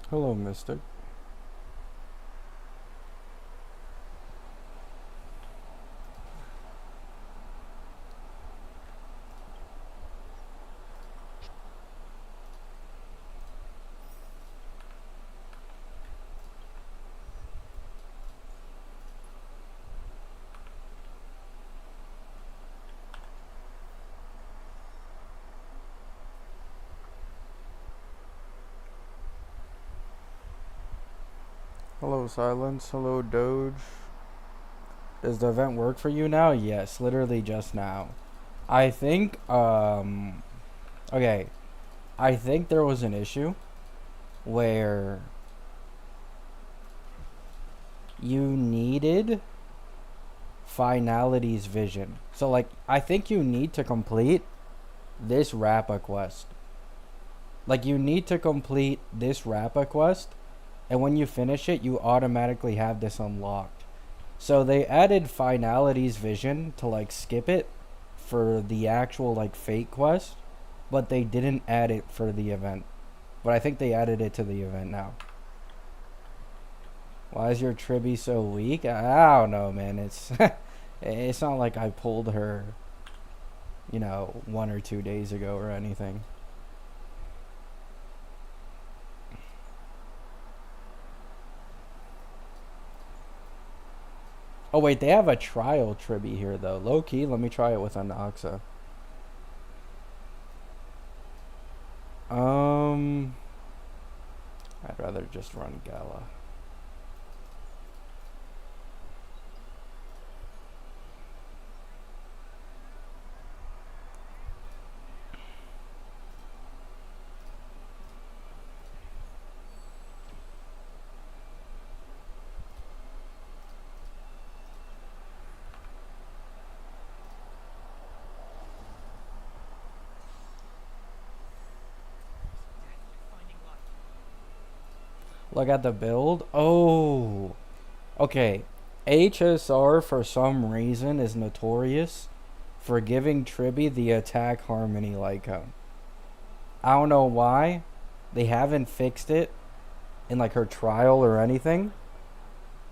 Hello, Mystic. Hello, Silence. Hello, Doge. Does the event work for you now? Yes, literally just now. I think, okay. I think there was an issue where you needed Finality's vision. So, like, I think you need to complete this Rappa quest. Like, you need to complete this Rappa quest, and when you finish it, you automatically have this unlocked. So they added Finality's vision to like skip it for the actual like fate quest, but they didn't add it for the event. But I think they added it to the event now. Why is your Tribby so weak? I don't know, man. It's it's not like I pulled her, 1 or 2 days ago or anything. Oh wait, they have a trial Tribby here though. Low key, let me try it with Anoxa. Um, I'd rather just run Gala. Look at the build. Oh, okay. HSR for some reason is notorious for giving Tribby the attack harmony lycone. I don't know why. They haven't fixed it in like her trial or anything.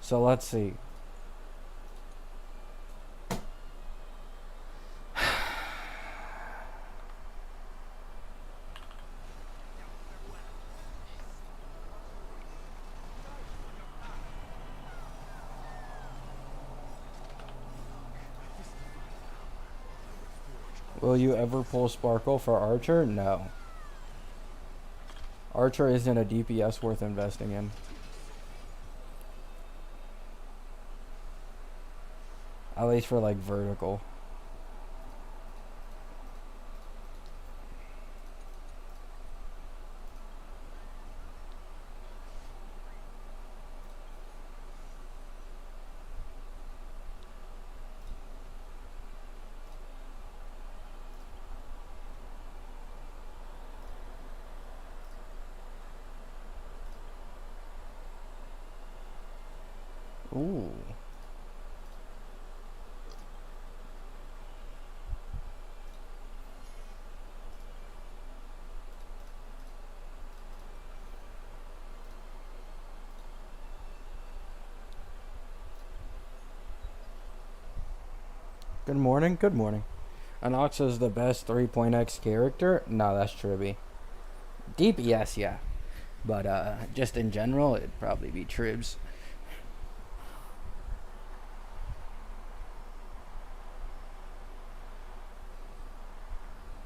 So let's see. Will you ever pull Sparkle for Archer? No. Archer isn't a DPS worth investing in. At least for like vertical. Ooh. Good morning. Good morning. Anoxa is the best 3.x character? No, that's Tribby. DPS, yeah. But just in general, it'd probably be Tribs.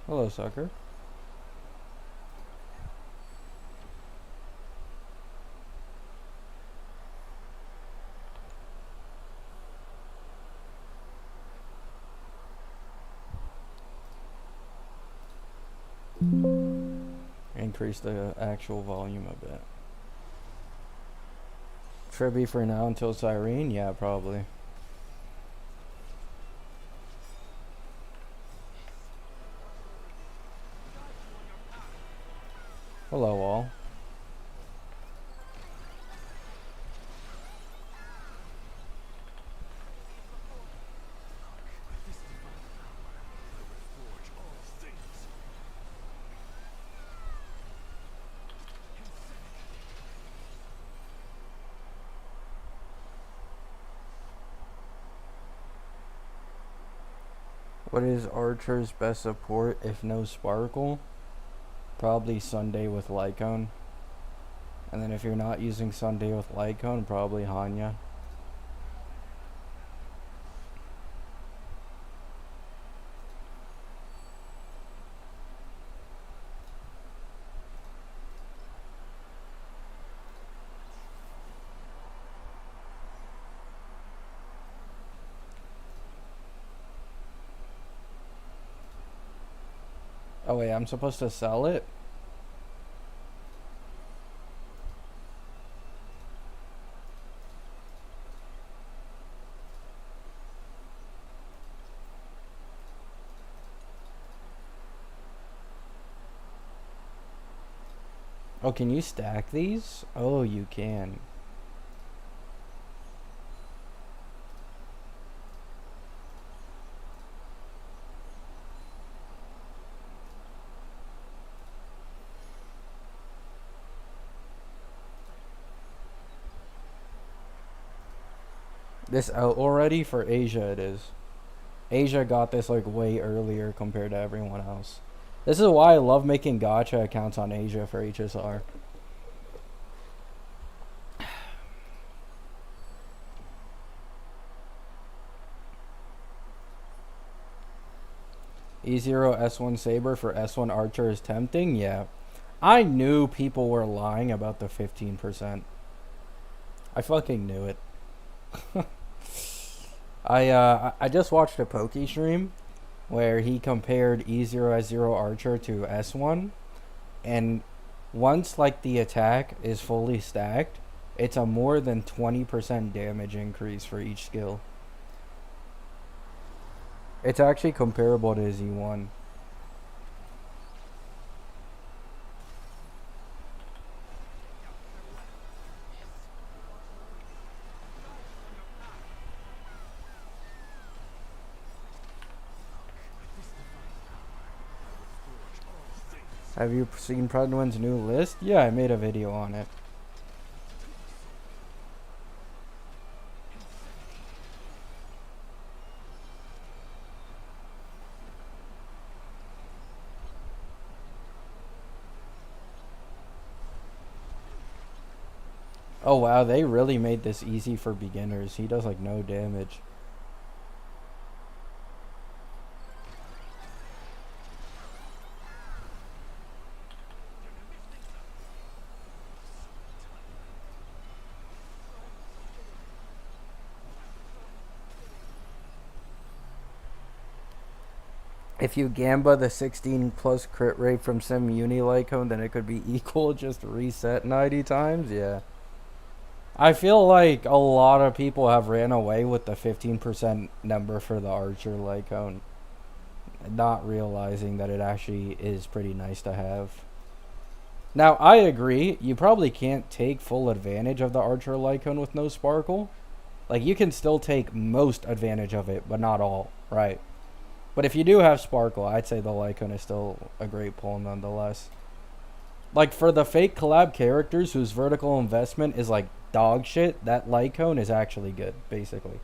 Hello, sucker. Increase the actual volume a bit. Tribby for now until Sirene? Yeah, probably. Hello, all. What is Archer's best support if no Sparkle? Probably Sunday with Lycone. And then if you're not using Sunday with Lycone, probably Hanya. Oh wait, I'm supposed to sell it? Oh, can you stack these? Oh, you can. This out already? For Asia it is. Asia got this like way earlier compared to everyone else. This is why I love making gacha accounts on Asia for HSR. E0 S1 Saber for S1 Archer is tempting? Yeah. I knew people were lying about the 15%. I fucking knew it. I just watched a Poke stream where he compared E0S0 Archer to S1, and once like the attack is fully stacked, it's a more than 20% damage increase for each skill. It's actually comparable to Z1. Have you seen Predwin's new list? Yeah, I made a video on it. Oh wow, they really made this easy for beginners. He does like no damage. If you gamba the 16 plus crit rate from some Lycone, then it could be equal, just reset 90 times? Yeah. I feel like a lot of people have ran away with the 15% number for the Archer Lycone, not realizing that it actually is pretty nice to have. Now, I agree, you probably can't take full advantage of the Archer Lycone with no Sparkle. Like, you can still take most advantage of it, but not all, right? But if you do have Sparkle, I'd say the Lycone is still a great pull nonetheless. Like, for the fake collab characters whose vertical investment is like dog shit, that Lycone is actually good, basically.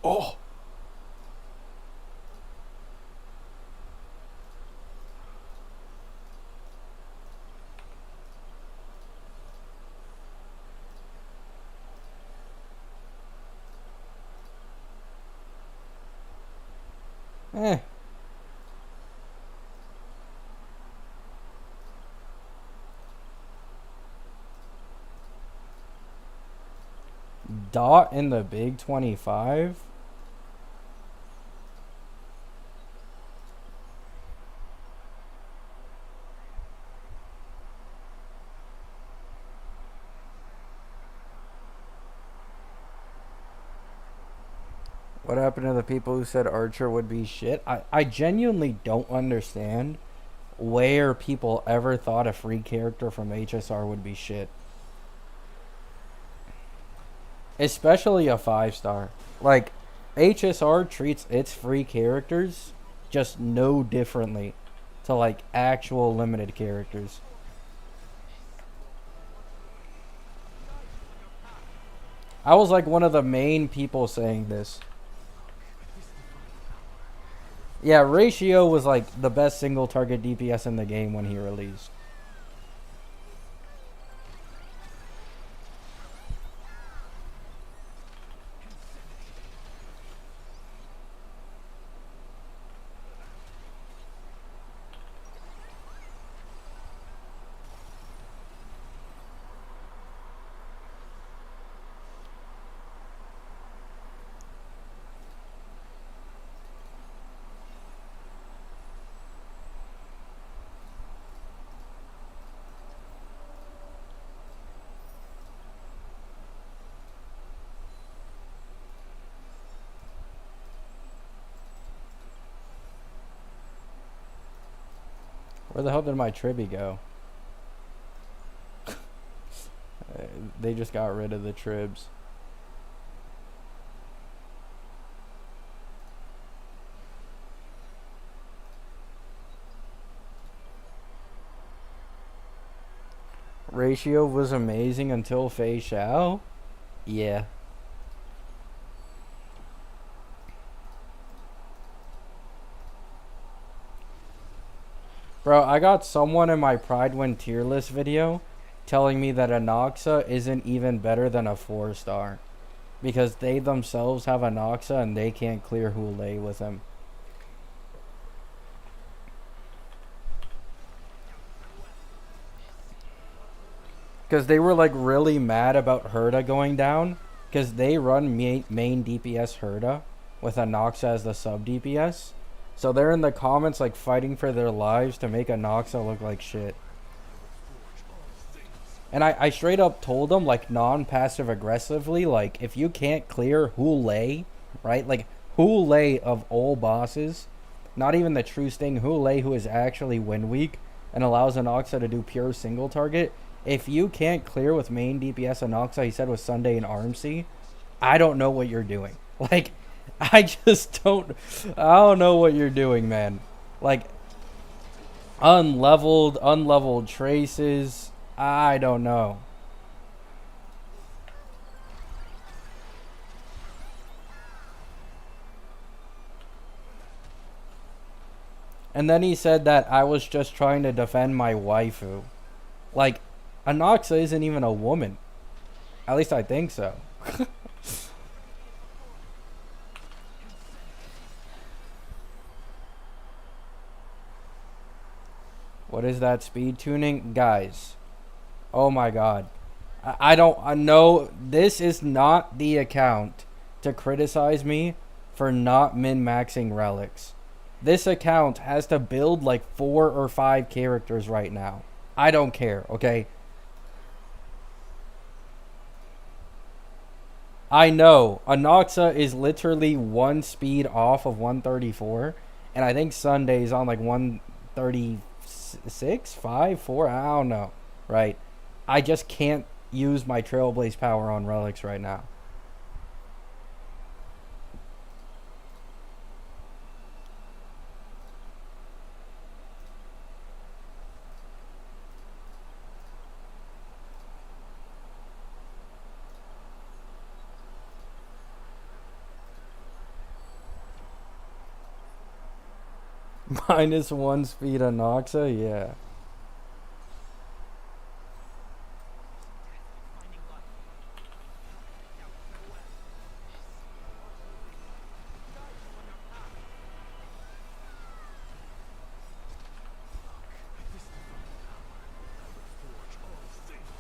Oh! Eh. Dot in the big 25? What happened to the people who said Archer would be shit? I genuinely don't understand where people ever thought a free character from HSR would be shit. Especially a 5-star. Like, HSR treats its free characters just no differently to like actual limited characters. I was like one of the main people saying this. Yeah, Ratio was like the best single target DPS in the game when he released. Where the hell did my Tribby go? They just got rid of the Tribs. Ratio was amazing until Fei Xiao? Yeah. Bro, I got someone in my Pride Win tier list video telling me that Anoxa isn't even better than a 4-star. Because they themselves have Anoxa and they can't clear Hule with him. Because they were like really mad about Herda going down. Because they run main DPS Herda with Anoxa as the sub DPS. So they're in the comments like fighting for their lives to make Anoxa look like shit. And I straight up told them like non-passive aggressively, like if you can't clear Hule, right? Like Hule of all bosses, not even the true Sting, Hule who is actually win weak and allows Anoxa to do pure single target. If you can't clear with main DPS Anoxa, he said with Sunday and Armsy, I don't know what you're doing. Like, I don't know what you're doing, man. Like, unleveled traces, I don't know. And then he said that I was just trying to defend my waifu. Like, Anoxa isn't even a woman. At least I think so. What is that speed tuning? Guys, oh my god. I know this is not the account to criticize me for not min-maxing relics. This account has to build like 4 or 5 characters right now. I don't care, okay? I know. Anoxa is literally 1 speed off of 134. And I think Sunday's on like 136, 5, 4. I don't know. Right? I just can't use my Trailblaze power on relics right now. -1 speed Anoxa? Yeah.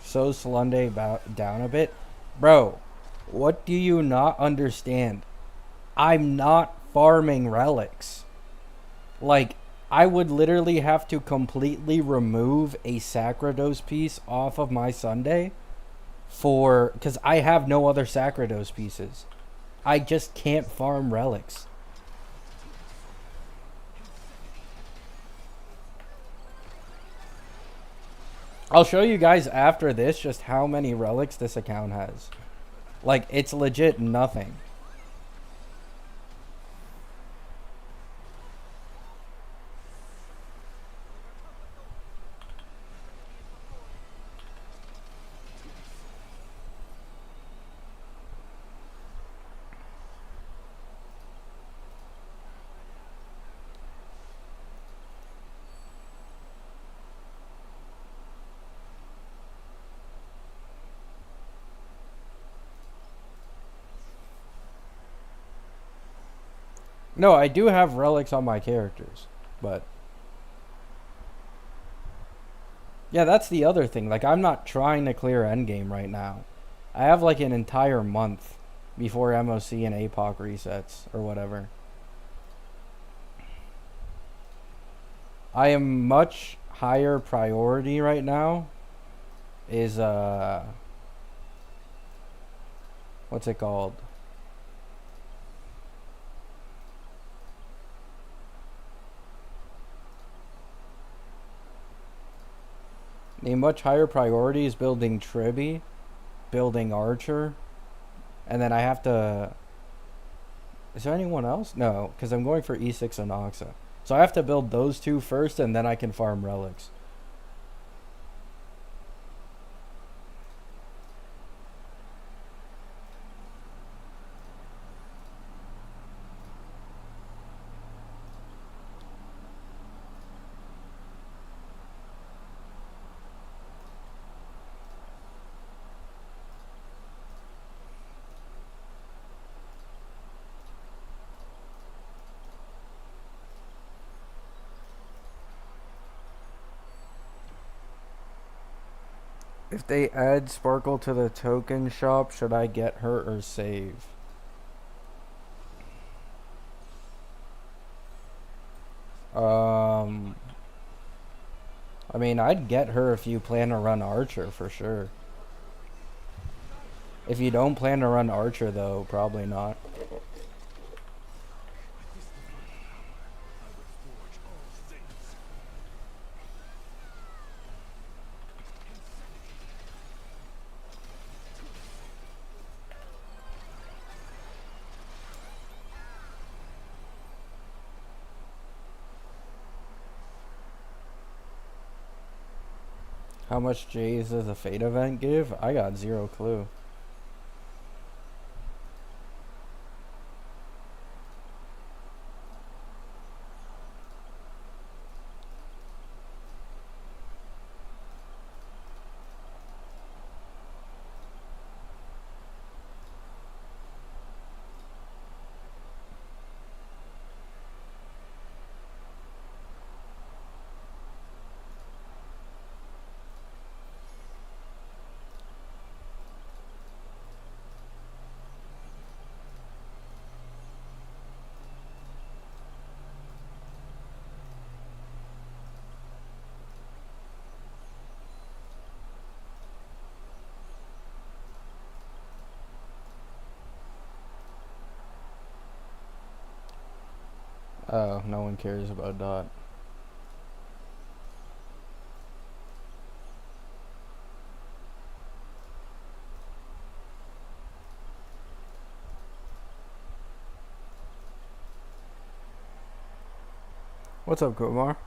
So Slunday down a bit. Bro, what do you not understand? I'm not farming relics. Like, I would literally have to completely remove a Sacrados piece off of my Sunday because I have no other Sacrados pieces. I just can't farm relics. I'll show you guys after this just how many relics this account has. Like, it's legit nothing. No, I do have relics on my characters, but yeah, that's the other thing. Like, I'm not trying to clear Endgame right now. I have like an entire month before MOC and APOC resets or whatever. I am much higher priority right now is what's it called? A much higher priority is building Tribby, building Archer, and then I have to. Is there anyone else? No, because I'm going for E6 and Oxa. So I have to build those two first, and then I can farm relics. If they add Sparkle to the token shop, should I get her or save? Um, I mean, I'd get her if you plan to run Archer for sure. If you don't plan to run Archer, though, probably not. How much J's does a Fate event give? I got zero clue. Oh, no one cares about Dot. What's up, Kumar?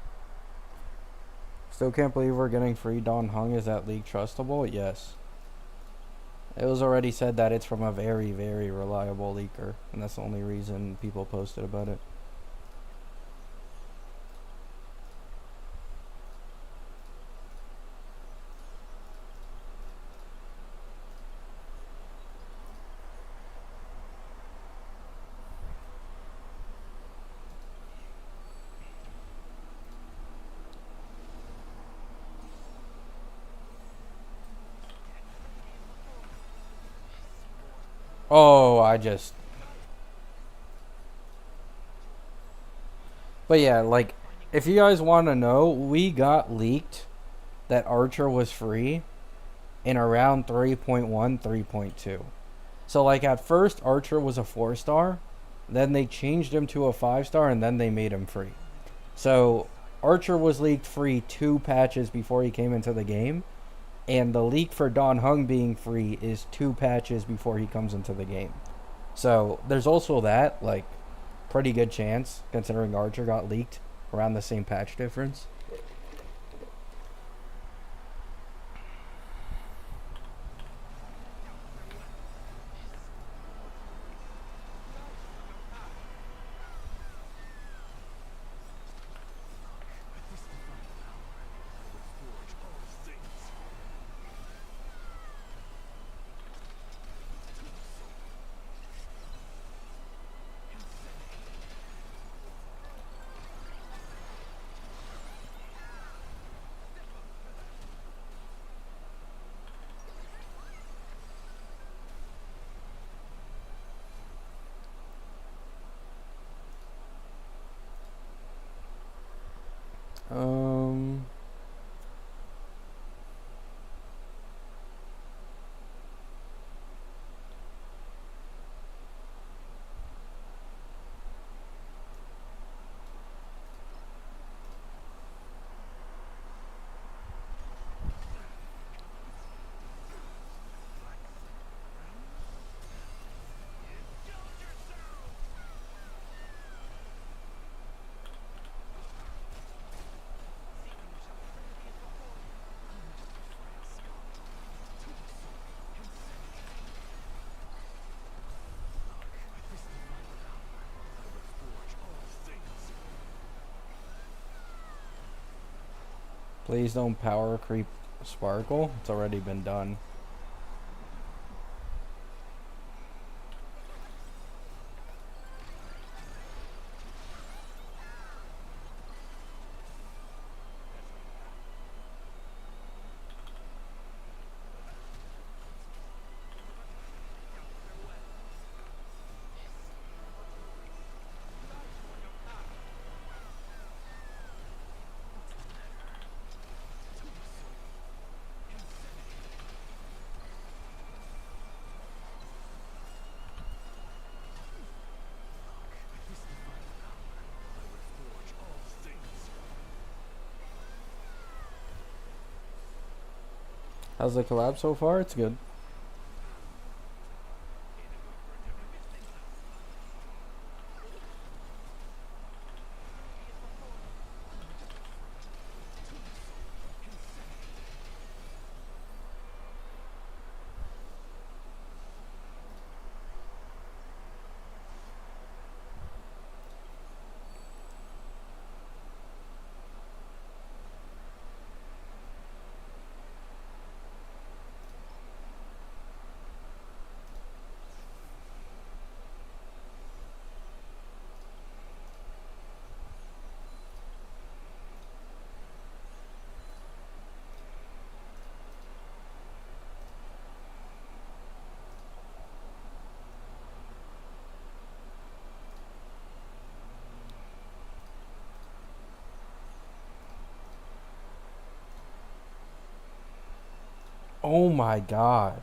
Still can't believe we're getting free Don Hung. Is that league trustable? Yes. It was already said that it's from a very, very reliable leaker, and that's the only reason people posted about it. Oh, I just. But yeah, like, if you guys want to know, we got leaked that Archer was free in around 3.1, 3.2. So, like, at first, Archer was a 4-star, then they changed him to a 5-star, and then they made him free. So, Archer was leaked free 2 patches before he came into the game, And the leak for Don Hung being free is 2 patches before he comes into the game. So there's also that, like, pretty good chance, considering Archer got leaked around the same patch difference. Um, please don't power creep Sparkle. It's already been done. How's the collab so far? It's good. Oh my god.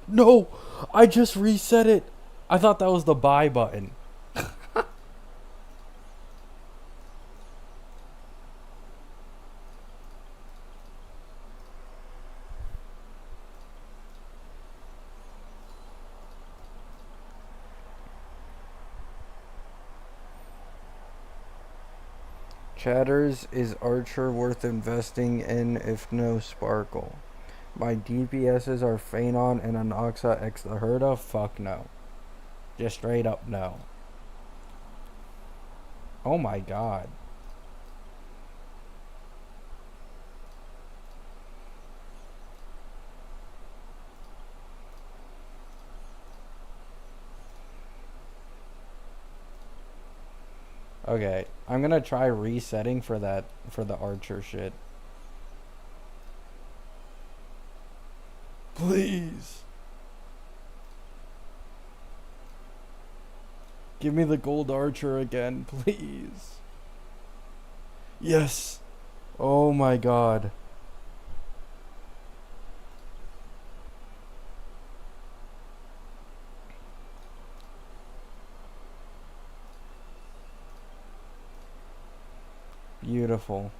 No! I just reset it. I thought that was the buy button. Chatters, is Archer worth investing in if no Sparkle? My DPSs are Phanon and Anoxa X the Herda? Fuck no. Just straight up no. Oh my god. Okay, I'm gonna try resetting for that, for the Archer shit. Please. Give me the gold Archer again, please. Yes. Oh my god. Beautiful.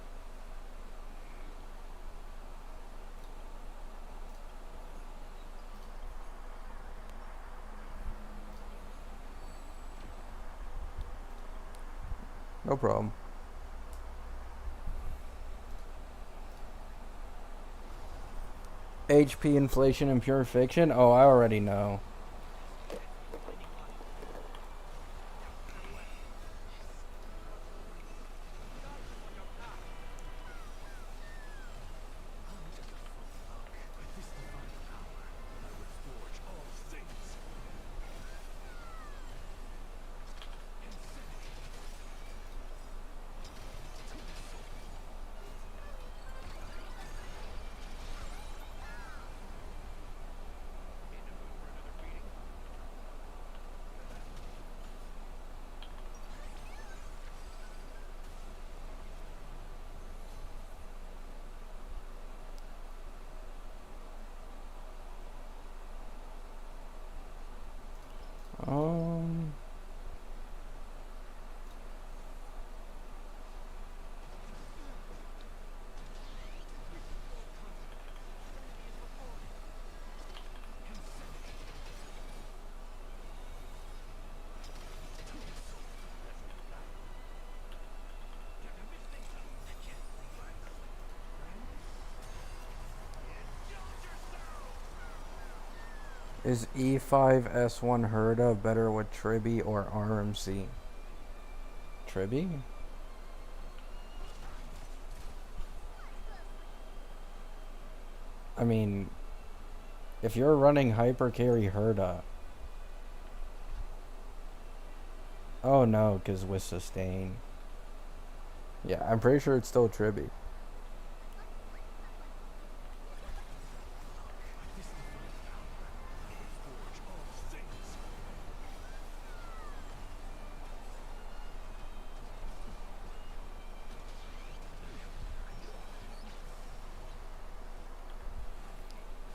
No problem. HP inflation and pure fiction? Oh, I already know. Um, is E5S1 Herda better with Tribby or RMC? Tribby? I mean, if you're running hyper carry Herda. Oh no, because with sustain. Yeah, I'm pretty sure it's still Tribby.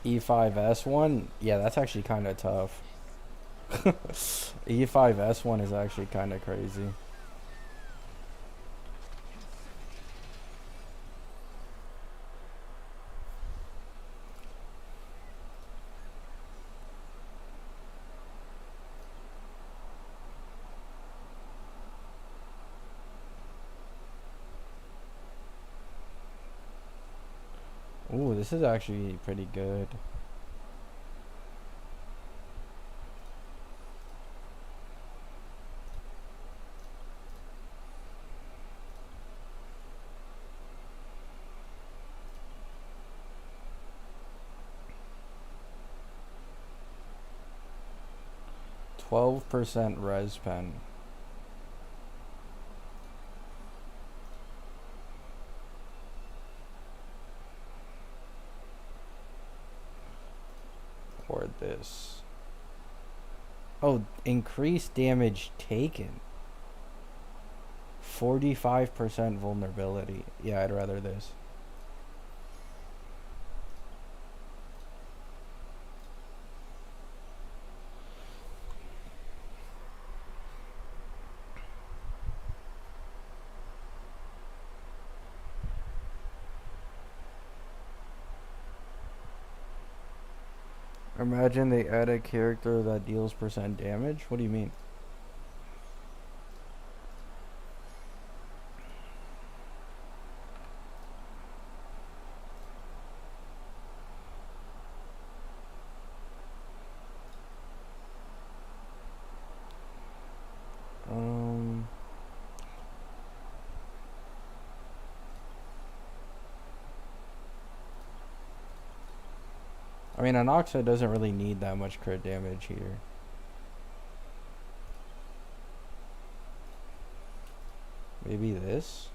E5S1? Yeah, that's actually kind of tough. E5S1 is actually kind of crazy. Ooh, this is actually pretty good. %, res pen. Or this. Oh, increased damage taken. 45% vulnerability. Yeah, I'd rather this. Imagine they add a character that deals % damage. What do you mean? Um, I mean, Anoxa doesn't really need that much crit damage here. Maybe this?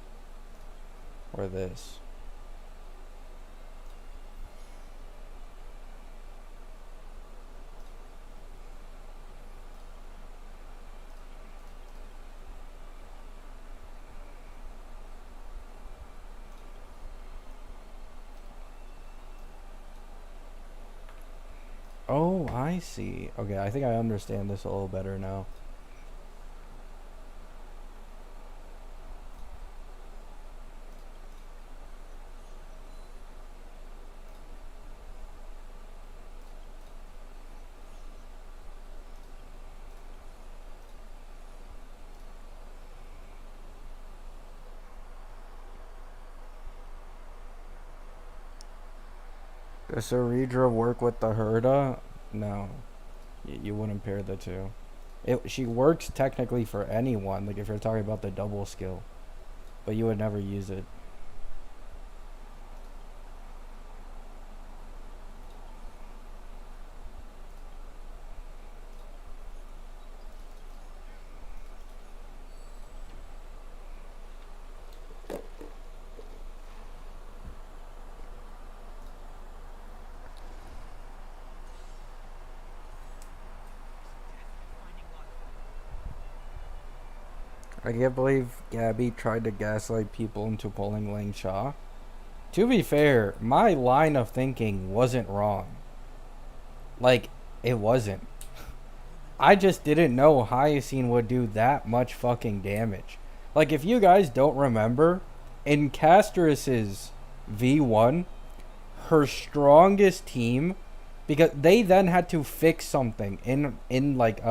Or this? Oh, I see. Okay, I think I understand this a little better now. Does Saridra work with the Herda? No. You wouldn't pair the two. She works technically for anyone, like if you're talking about the double skill. But you would never use it. I can't believe Gabby tried to gaslight people into pulling Ling Sha. To be fair, my line of thinking wasn't wrong. Like, it wasn't. I just didn't know Hyacine would do that much fucking damage. Like, if you guys don't remember, in Castrus's V1, her strongest team, because they then had to fix something in like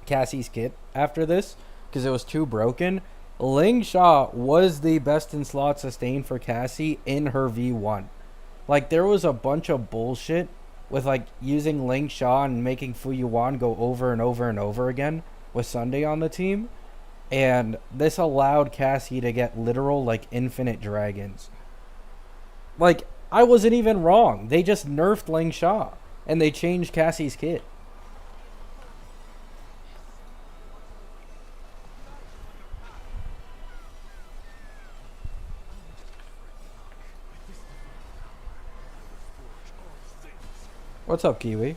Cassie's kit after this, because it was too broken. Ling Sha was the best in slot sustain for Cassie in her V1. Like, there was a bunch of bullshit with, like, using Ling Sha and making Fu Yuan go over and over and over again with Sunday on the team. And this allowed Cassie to get literal, like, infinite dragons. Like, I wasn't even wrong. They just nerfed Ling Sha. And they changed Cassie's kit. What's up, Kiwi?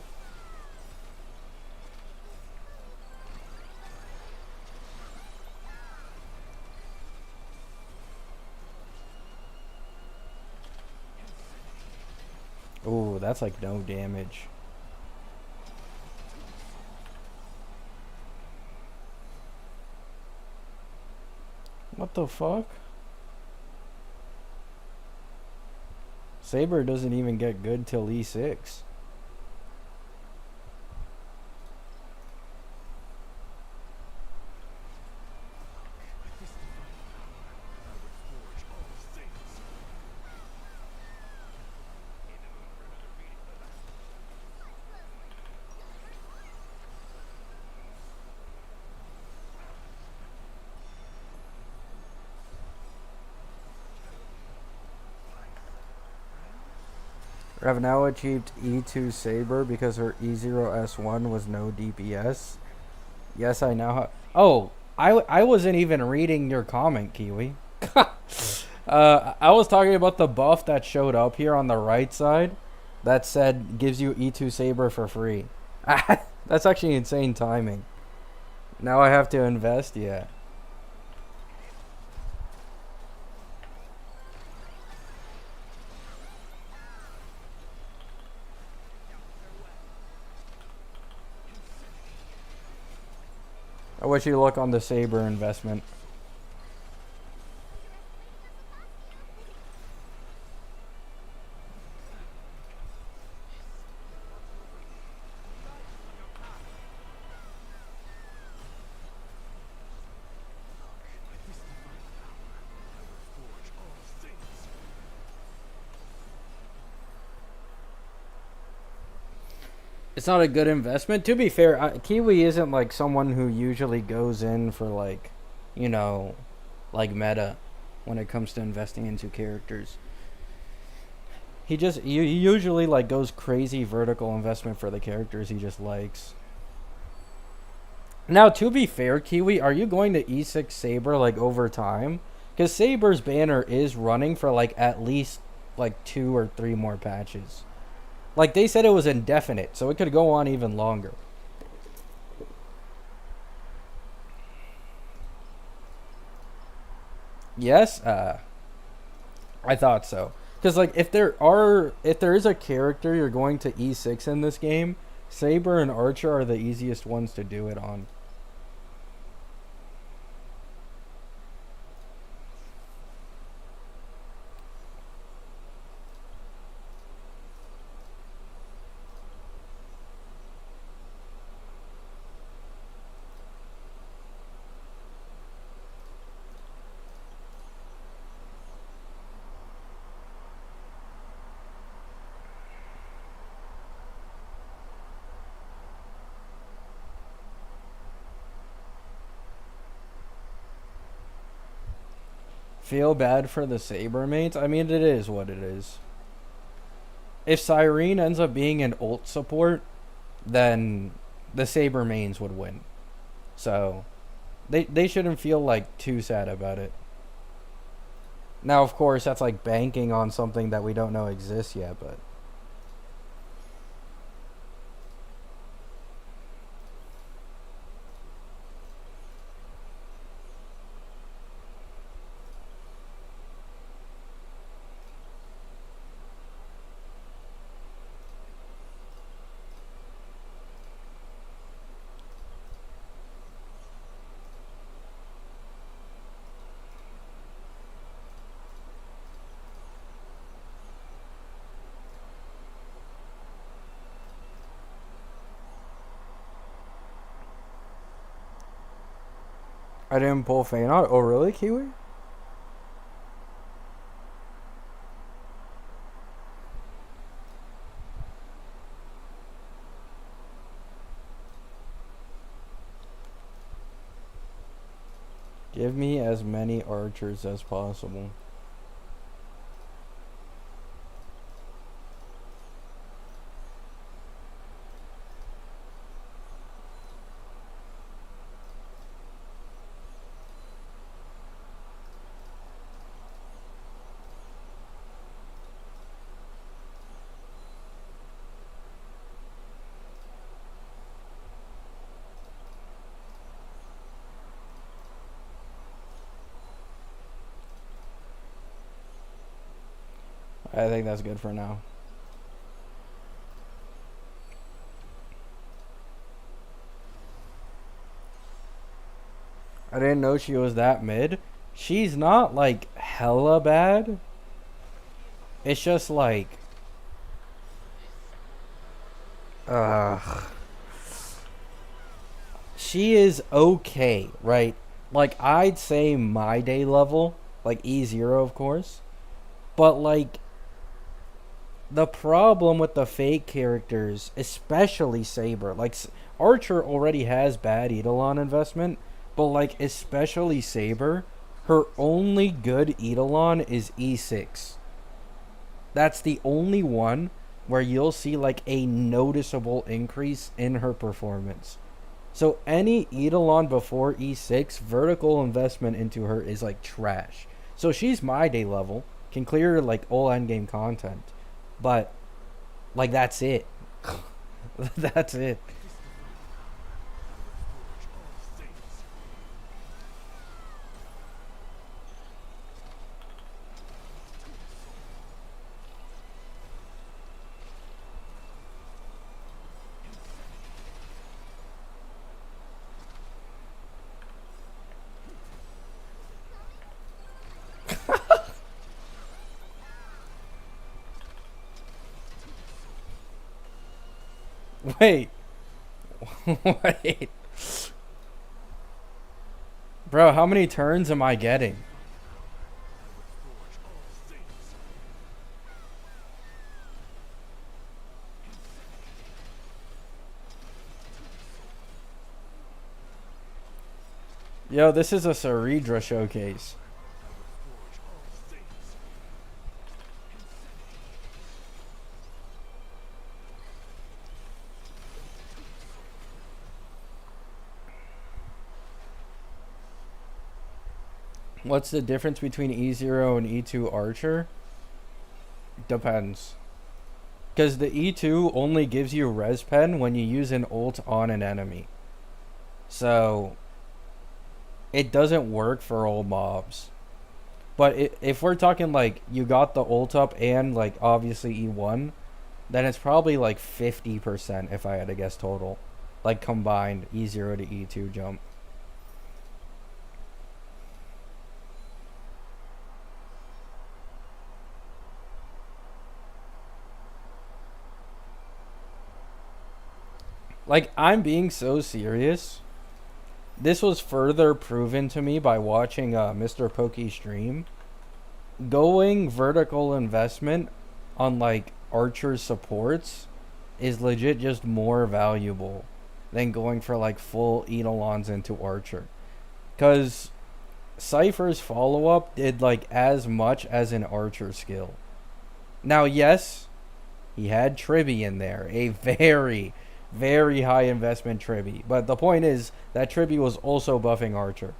Ooh, that's like no damage. What the fuck? Saber doesn't even get good till E6. I've now achieved E2 Saber because her E0S1 was no DPS. Yes, I now have... Oh, I wasn't even reading your comment, Kiwi. I was talking about the buff that showed up here on the right side that said gives you E2 Saber for free. That's actually insane timing. Now I have to invest? Yeah. I wish you luck on the Saber investment. It's not a good investment. To be fair, Kiwi isn't like someone who usually goes in for like, you know, like meta when it comes to investing into characters. He usually like goes crazy vertical investment for the characters he just likes. Now, to be fair, Kiwi, are you going to E6 Saber like over time? Because Saber's banner is running for like at least like 2 or 3 more patches. Like, they said it was indefinite, so it could go on even longer. Yes? I thought so. Because, like, if there is a character you're going to E6 in this game, Saber and Archer are the easiest ones to do it on. feel bad for the Saber mates. I mean, it is what it is. If Sirene ends up being an ult support, then the Saber mains would win. So they shouldn't feel like too sad about it. Now, of course, that's like banking on something that we don't know exists yet, but I didn't pull Feint out. Oh, really, Kiwi? Give me as many archers as possible. I think that's good for now. I didn't know she was that mid. She's not like hella bad. It's just like, ugh. She is okay, right? Like I'd say my day level, like E0 of course. But like the problem with the fake characters, especially Saber, like Archer already has bad Eidolon investment, but like especially Saber, her only good Eidolon is E6. That's the only one where you'll see like a noticeable increase in her performance. So any Eidolon before E6, vertical investment into her is like trash. So she's my day level, can clear like all endgame content. But like that's it. That's it. Wait. Wait. Bro, how many turns am I getting? Yo, this is a Saridra showcase. What's the difference between E0 and E2 Archer? Depends. Because the E2 only gives you res pen when you use an ult on an enemy. So, it doesn't work for all mobs. But if we're talking like you got the ult up and like obviously E1, then it's probably like 50% if I had to guess total. Like combined E0 to E2 jump. Like, I'm being so serious. This was further proven to me by watching Mr. Pokey stream. Going vertical investment on, like, Archer supports is legit just more valuable than going for, like, full Eidolons into Archer. Because Cypher's follow-up did like as much as an archer skill. Now, yes, he had Tribby in there, a very, very high investment Tribby. But the point is that Tribby was also buffing archer.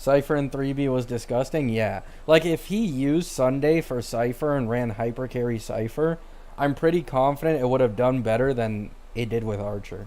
Cypher in 3B was disgusting? Yeah. Like, if he used Sunday for Cypher and ran hyper carry Cypher, I'm pretty confident it would have done better than it did with Archer.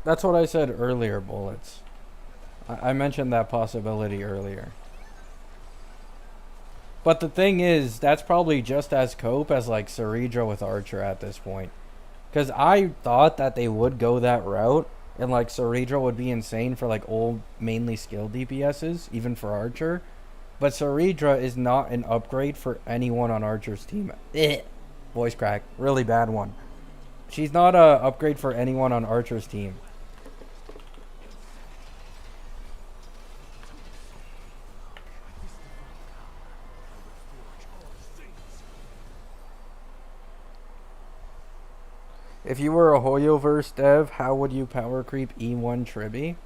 That's what I said earlier, Bullets. I mentioned that possibility earlier. But the thing is, that's probably just as cope as like Ceredra with Archer at this point. Because I thought that they would go that route, and like Ceredra would be insane for like old mainly skill DPSs, even for Archer. But Ceredra is not an upgrade for anyone on Archer's team. Voice crack, really bad one. She's not a upgrade for anyone on Archer's team. If you were a Hoyoverse dev, how would you power creep E1 Tribby?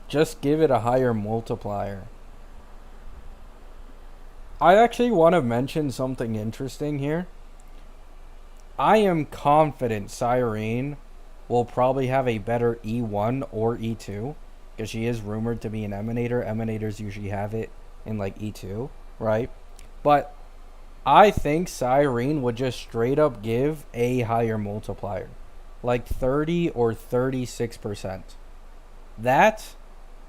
Just give it a higher multiplier. I actually want to mention something interesting here. I am confident Sirene will probably have a better E1 or E2 because she is rumored to be an Emanator. Emanators usually have it in like E2, right? But I think Sirene would just straight up give a higher multiplier, like 30 or 36%. That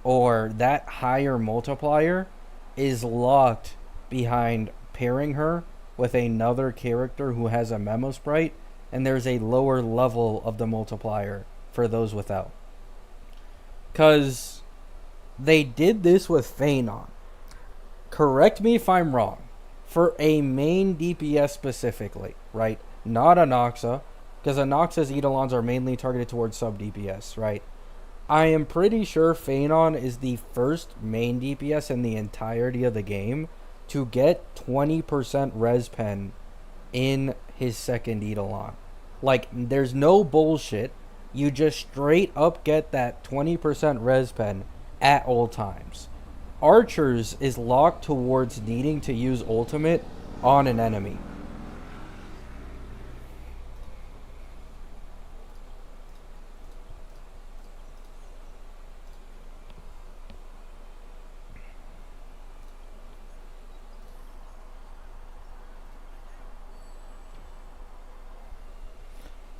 or that higher multiplier is locked behind pairing her with another character who has a memo sprite, and there's a lower level of the multiplier for those without. Because they did this with Phanon. Correct me if I'm wrong. For a main DPS specifically, right? Not Anoxa, because Anoxa's Eidolons are mainly targeted towards sub DPS, right? I am pretty sure Phanon is the first main DPS in the entirety of the game to get 20% res pen in his second Eidolon. Like, there's no bullshit. You just straight up get that 20% res pen at all times. Archers is locked towards needing to use ultimate on an enemy.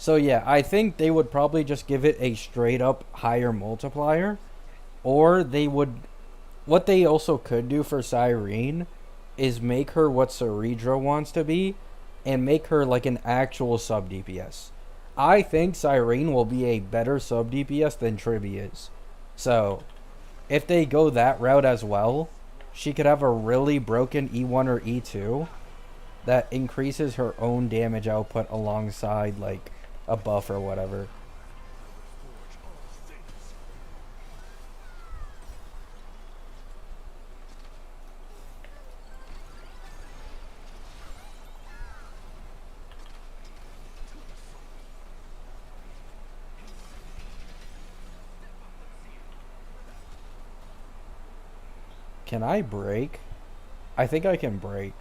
So yeah, I think they would probably just give it a straight up higher multiplier. Or they would... What they also could do for Sirene is make her what Ceredra wants to be and make her like an actual sub DPS. I think Sirene will be a better sub DPS than Tribby is. So, if they go that route as well, she could have a really broken E1 or E2 that increases her own damage output alongside like a buff or whatever. Can I break? I think I can break.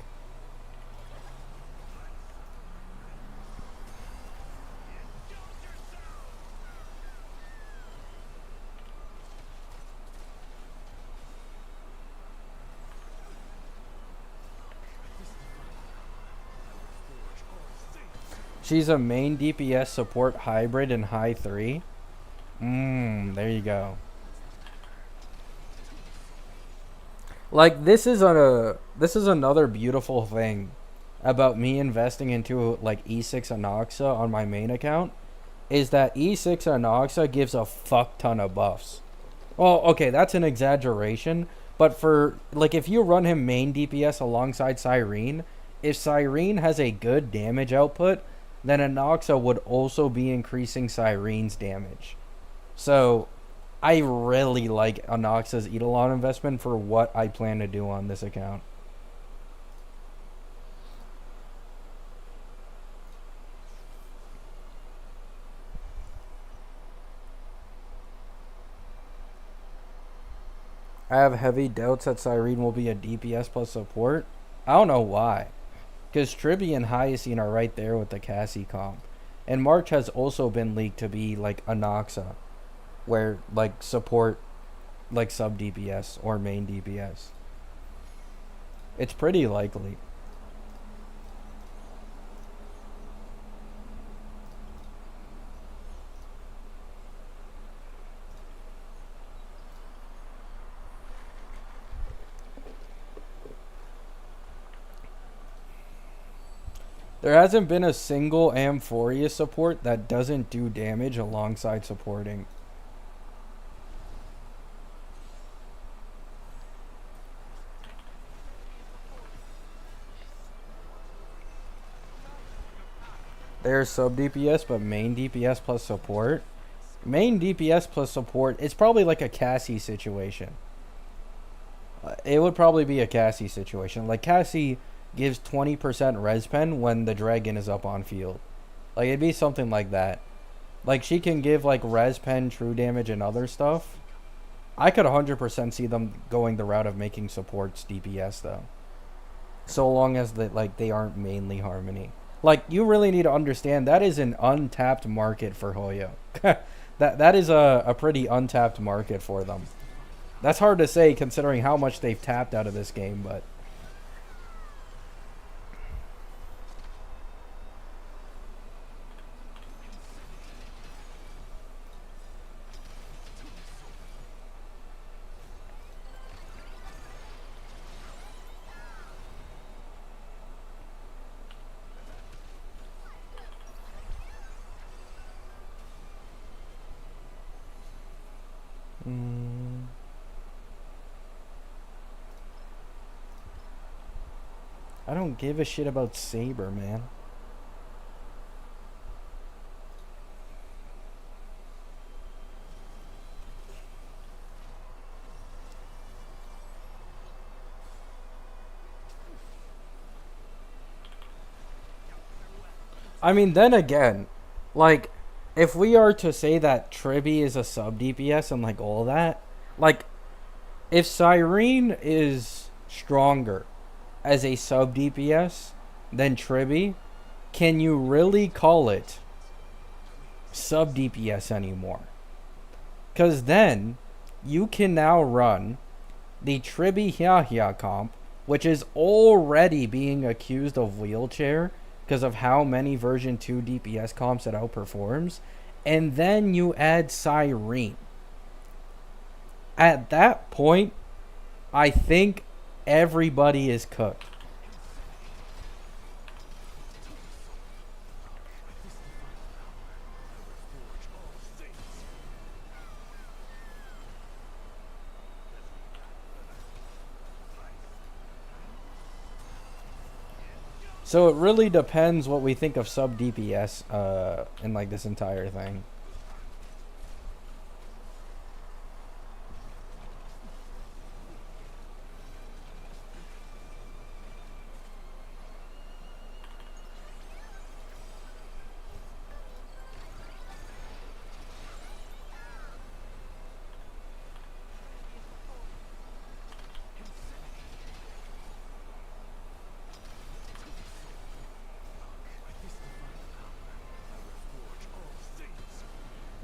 She's a main DPS support hybrid in high 3. There you go. Like this is another beautiful thing about me investing into like E6 Anoxa on my main account is that E6 Anoxa gives a fuck ton of buffs. Well, okay, that's an exaggeration, but for like if you run him main DPS alongside Sirene, if Sirene has a good damage output, then Anoxa would also be increasing Sirene's damage. So I really like Anoxa's Eidolon investment for what I plan to do on this account. I have heavy doubts that Sirene will be a DPS plus support. I don't know why. Because Tribby and Hyacine are right there with the Cassie comp. And March has also been leaked to be like Anoxa, where like support like sub DPS or main DPS. It's pretty likely. There hasn't been a single Amphoria support that doesn't do damage alongside supporting. They're sub DPS, but main DPS plus support. Main DPS plus support, it's probably like a Cassie situation. It would probably be a Cassie situation. Like Cassie gives 20% res pen when the dragon is up on field. Like it'd be something like that. Like she can give like res pen, true damage, and other stuff. I could 100% see them going the route of making supports DPS though. So long as they aren't mainly Harmony. Like you really need to understand that is an untapped market for Hoyo. that is a pretty untapped market for them. That's hard to say considering how much they've tapped out of this game, but I don't give a shit about Saber, man. I mean, then again, like, if we are to say that Tribby is a sub DPS and like all that, like, if Sirene is stronger as a sub DPS than Tribby, can you really call it sub DPS anymore? Because then you can now run the Tribby Hia comp, which is already being accused of wheelchair because of how many version 2 DPS comps it outperforms, and then you add Sirene. At that point, I think everybody is cooked. So it really depends what we think of sub DPS in like this entire thing.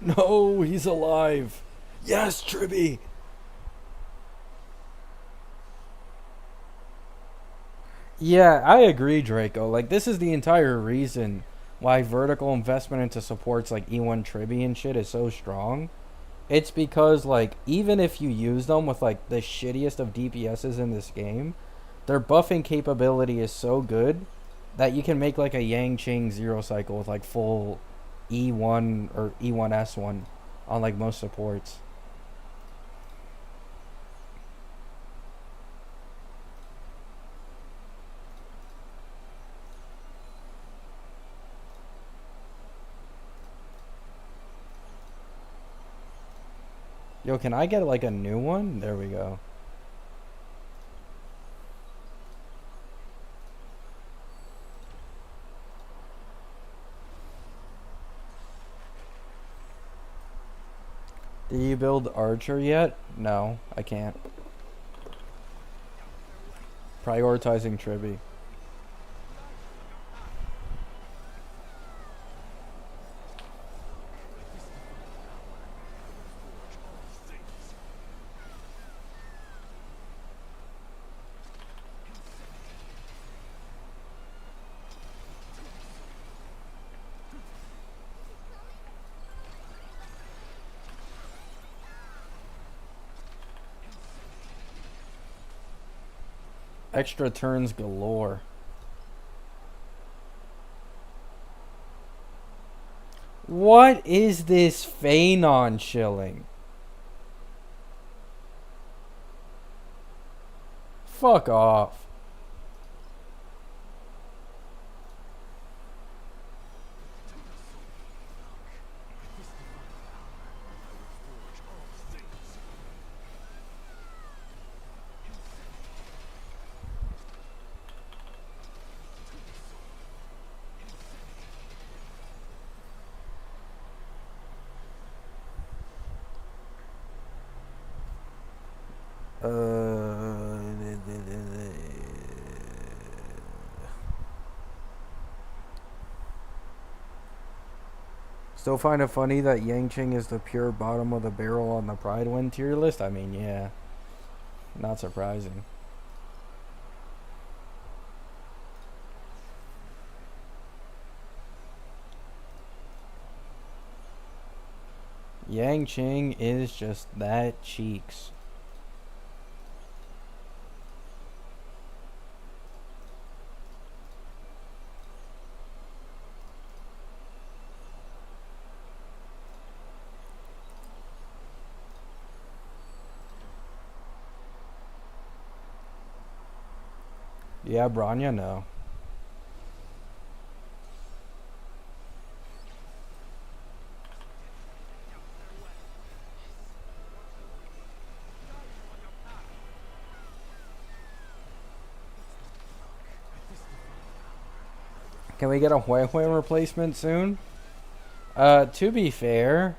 No, he's alive. Yes, Tribby. Yeah, I agree, Draco. Like, this is the entire reason why vertical investment into supports like E1 Tribi and shit is so strong. It's because like even if you use them with like the shittiest of DPSs in this game, their buffing capability is so good that you can make like a Yang Ching zero cycle with like full E1 or E1S1 on like most supports. Yo, can I get like a new one? There we go. Did you build Archer yet? No, I can't. Prioritizing Tribi. Extra turns galore. What is this Phanon shilling? Fuck off. Still find it funny that Yang Ching is the pure bottom of the barrel on the Pride win tier list? I mean, yeah. Not surprising. Yang Ching is just that cheeks. Yeah, Branya, no. Can we get a Hui Hui replacement soon? To be fair,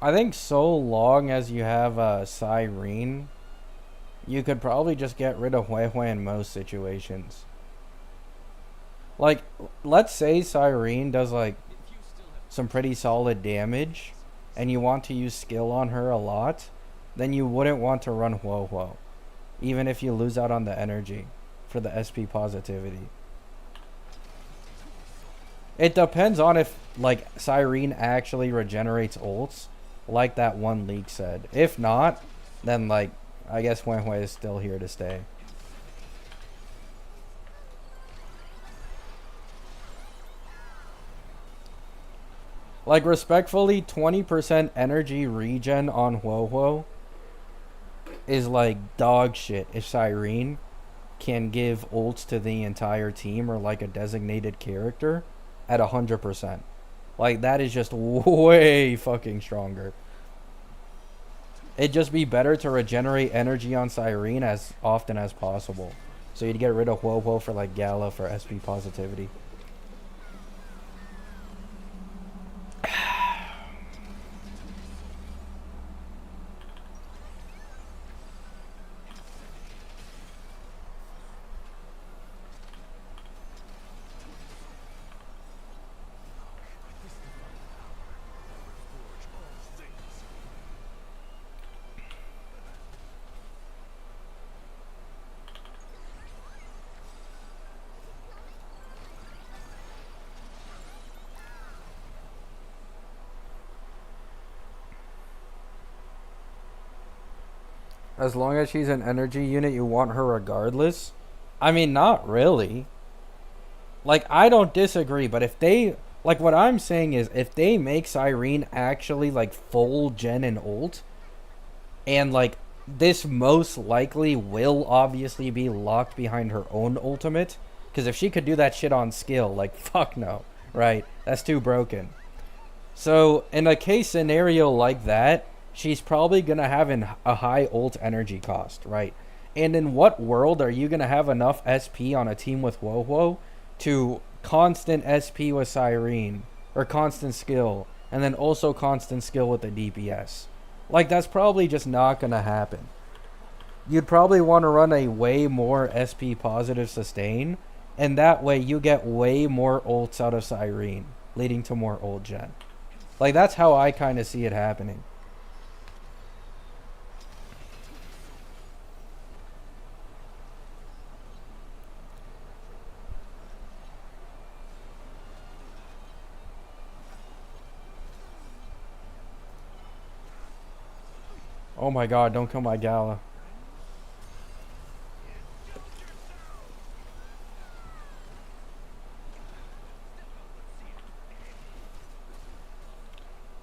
I think so long as you have Sirene, you could probably just get rid of Hui Hui in most situations. Like, let's say Sirene does like some pretty solid damage, and you want to use skill on her a lot, then you wouldn't want to run Huo Huo, even if you lose out on the energy for the SP positivity. It depends on if like Sirene actually regenerates ults, like that one leak said. If not, then like I guess Hui Hui is still here to stay. Like respectfully, 20% energy regen on Huo Huo is like dog shit if Sirene can give ults to the entire team or like a designated character at 100%. Like that is just way fucking stronger. It'd just be better to regenerate energy on Sirene as often as possible. So you'd get rid of Huo Huo for like Gala for SP positivity. As long as she's an energy unit, you want her regardless? I mean, not really. Like, I don't disagree, but if they. Like, what I'm saying is, if they make Sirene actually, like, full gen and ult, and, like, this most likely will obviously be locked behind her own ultimate, because if she could do that shit on skill, like, fuck no, right? That's too broken. So, in a case scenario like that, she's probably going to have a high ult energy cost, right? And in what world are you going to have enough SP on a team with Wowo to constant SP with Sirene, or constant skill, and then also constant skill with the DPS? Like, that's probably just not going to happen. You'd probably want to run a way more SP positive sustain, and that way you get way more ults out of Sirene, leading to more ult gen. Like, that's how I kind of see it happening. Oh my god, don't kill my Gala.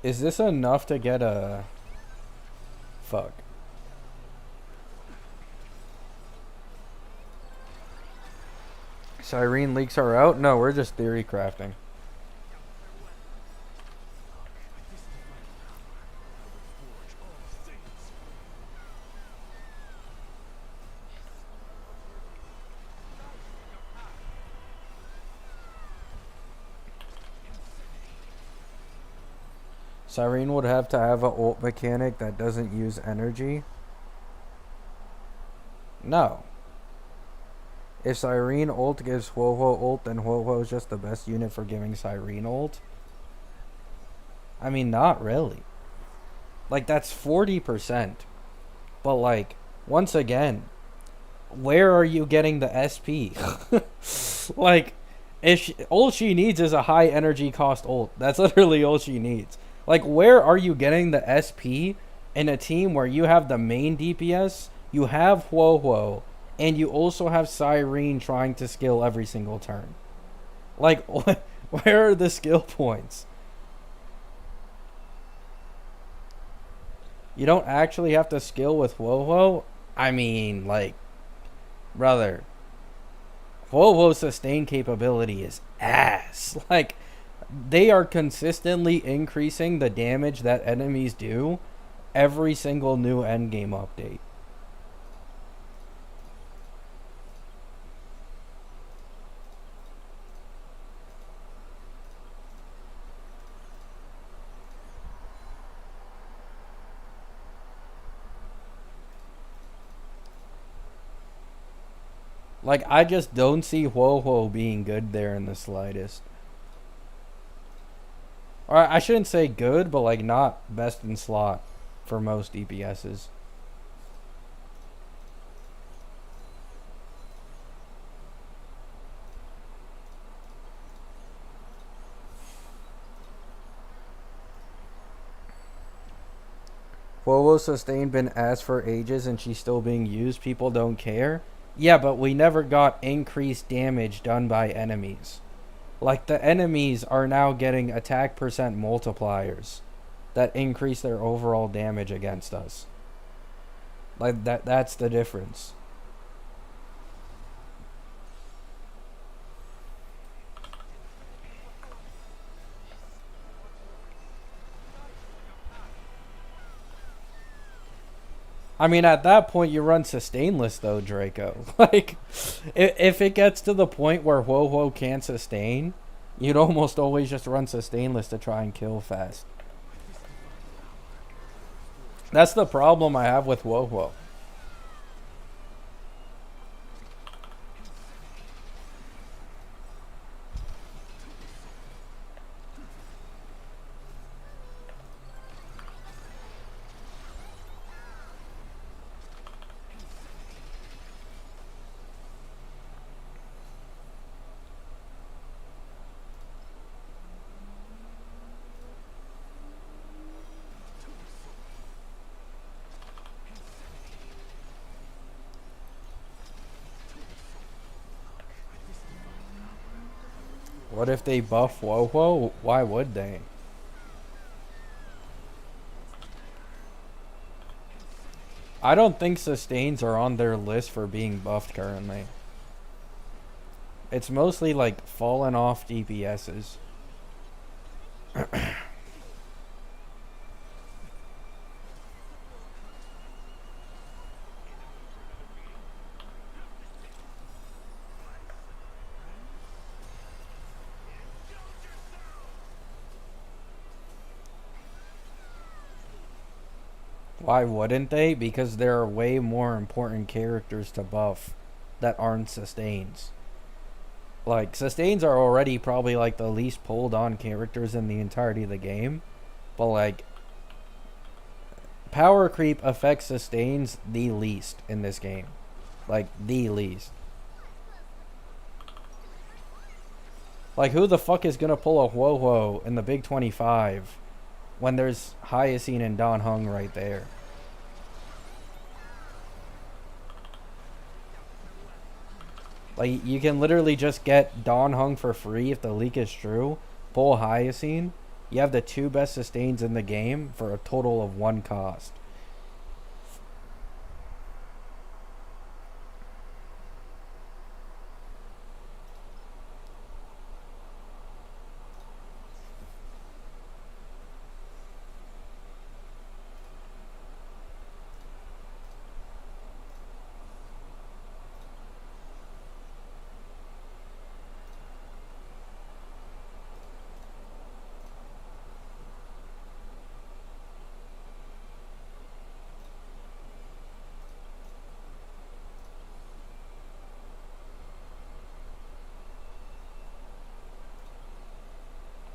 Is this enough to get a... Fuck. Sirene leaks are out? No, we're just theory crafting. Sirene would have to have an ult mechanic that doesn't use energy. No. If Sirene ult gives Huohuo ult, then Huohuo is just the best unit for giving Sirene ult. I mean, not really. Like, that's 40%. But, like, once again, where are you getting the SP? Like, all she needs is a high energy cost ult. That's literally all she needs. Like, where are you getting the SP in a team where you have the main DPS, you have Huohuo, and you also have Sirene trying to skill every single turn? Like, where are the skill points? You don't actually have to skill with Huohuo? I mean, like, brother, Huohuo's sustain capability is ass. Like, they are consistently increasing the damage that enemies do every single new endgame update. Like, I just don't see Huohuo being good there in the slightest. Or I shouldn't say good, but like not best in slot for most DPSs. Huohuo's sustain been asked for ages and she's still being used. People don't care. Yeah, but we never got increased damage done by enemies. Like, the enemies are now getting attack percent multipliers that increase their overall damage against us. Like, that's the difference. I mean, at that point, you run sustainless, though, Draco. Like, if it gets to the point where Huohuo can't sustain, you'd almost always just run sustainless to try and kill fast. That's the problem I have with Huohuo. What if they buff Wowo? Why would they? I don't think sustains are on their list for being buffed currently. It's mostly like fallen off DPSs. Why wouldn't they? Because there are way more important characters to buff that aren't sustains. Like, sustains are already probably like the least pulled on characters in the entirety of the game. But like, power creep affects sustains the least in this game. Like, the least. Like, who the fuck is gonna pull a Ho-Ho in the Big 25 when there's Hyacine and Don Hung right there? Like, you can literally just get Don Hung for free if the leak is true. Pull Hyacine. You have the two best sustains in the game for a total of 1 cost.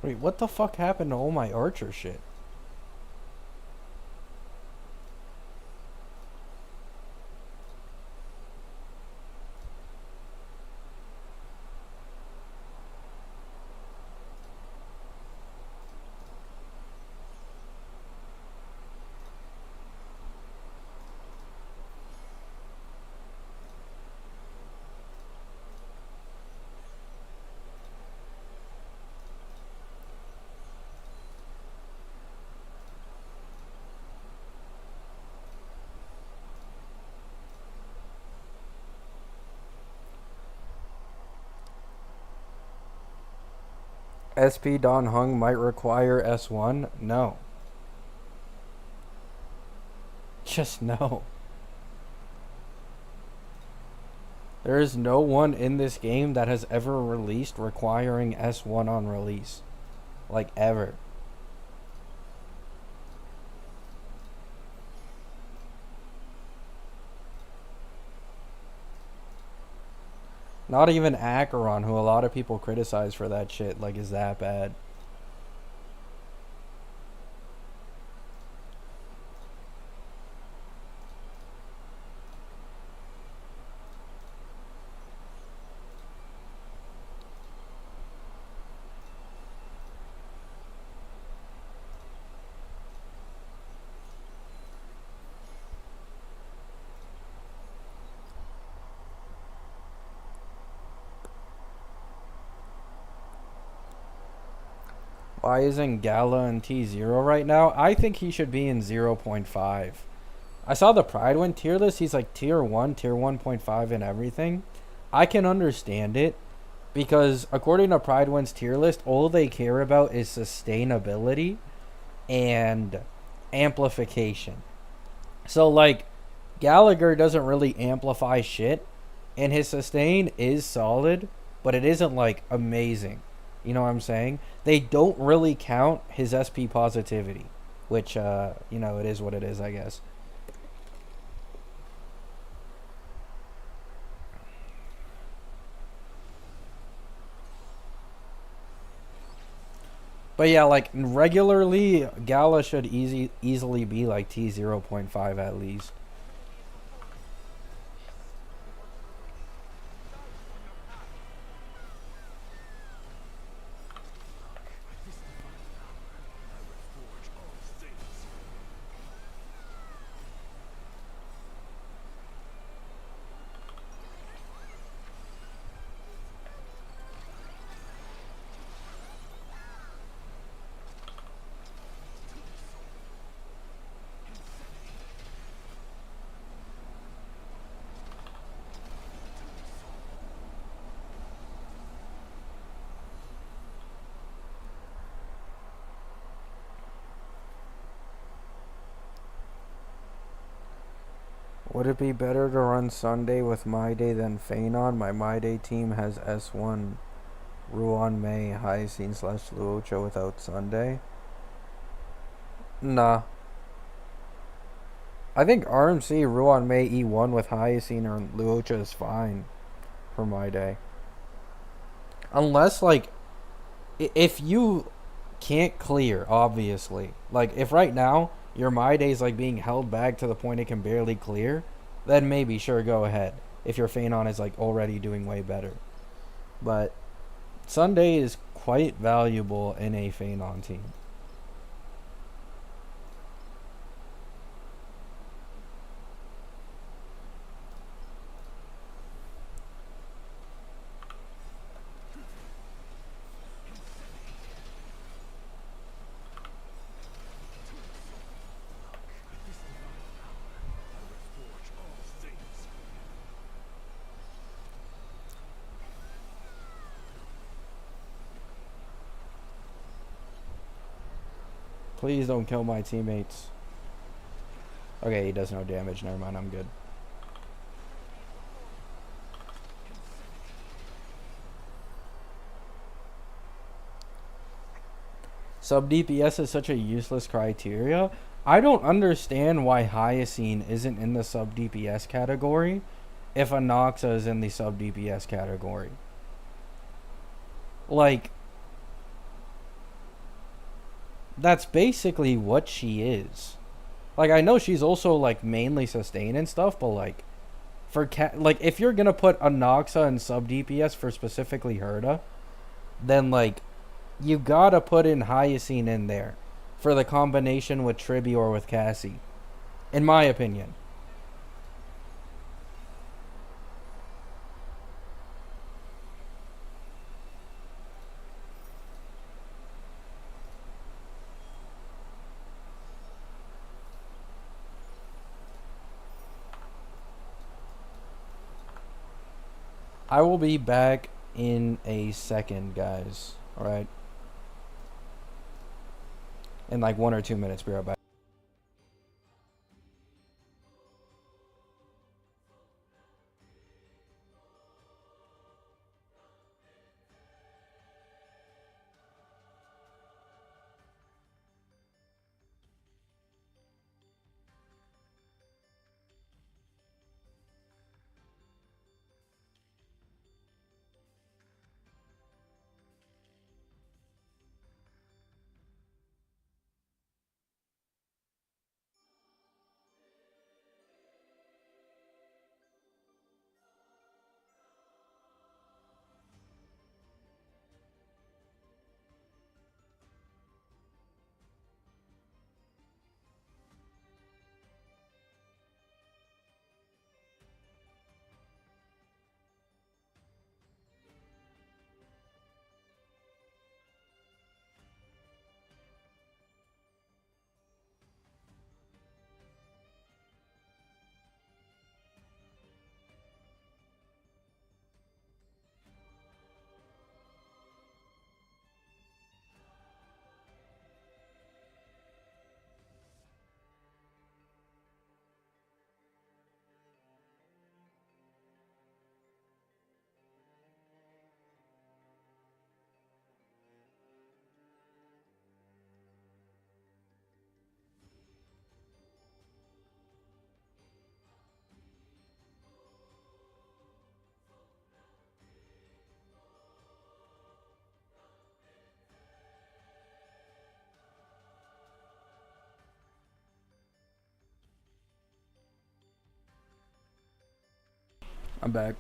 Wait, what the fuck happened to all my Archer shit? SP Don Hung might require S1? No. Just no. There is no one in this game that has ever released requiring S1 on release. Like, ever. Not even Acheron, who a lot of people criticize for that shit, like, is that bad. Why isn't Gala in T0 right now? I think he should be in 0.5. I saw the Pride one tier list. He's like tier 1, tier 1.5 and everything. I can understand it because according to Pride One's tier list, all they care about is sustainability and amplification. So like Gallagher doesn't really amplify shit and his sustain is solid, but it isn't like amazing. You know what I'm saying? They don't really count his SP positivity, which you know, it is what it is, I guess. But yeah, like regularly, Gala should easily be like T 0.5 at least. Would it be better to run Sunday with My Day than Phanon? My My Day team has S1, Ruan May, Hyacine slash Luocha without Sunday. Nah. I think RMC, Ruan May, E1 with Hyacine or Luocha is fine for My Day. Unless, like, if you can't clear, obviously. Like, if right now your My Day's, like, being held back to the point it can barely clear, then maybe, sure, go ahead. If your Phanon is, like, already doing way better. But Sunday is quite valuable in a Phanon team. Please don't kill my teammates. Okay, he does no damage. Never mind, I'm good. Sub DPS is such a useless criteria. I don't understand why Hyacine isn't in the sub DPS category if Anoxa is in the sub DPS category. Like, that's basically what she is. Like, I know she's also, like, mainly sustain and stuff, but, like, like, if you're gonna put Anoxa in sub DPS for specifically Herda, then, like, you gotta put in Hyacine in there for the combination with Tribi or with Cassie, in my opinion. I will be back in a second, guys. Alright? In like 1 or 2 minutes, be right back. I'm back.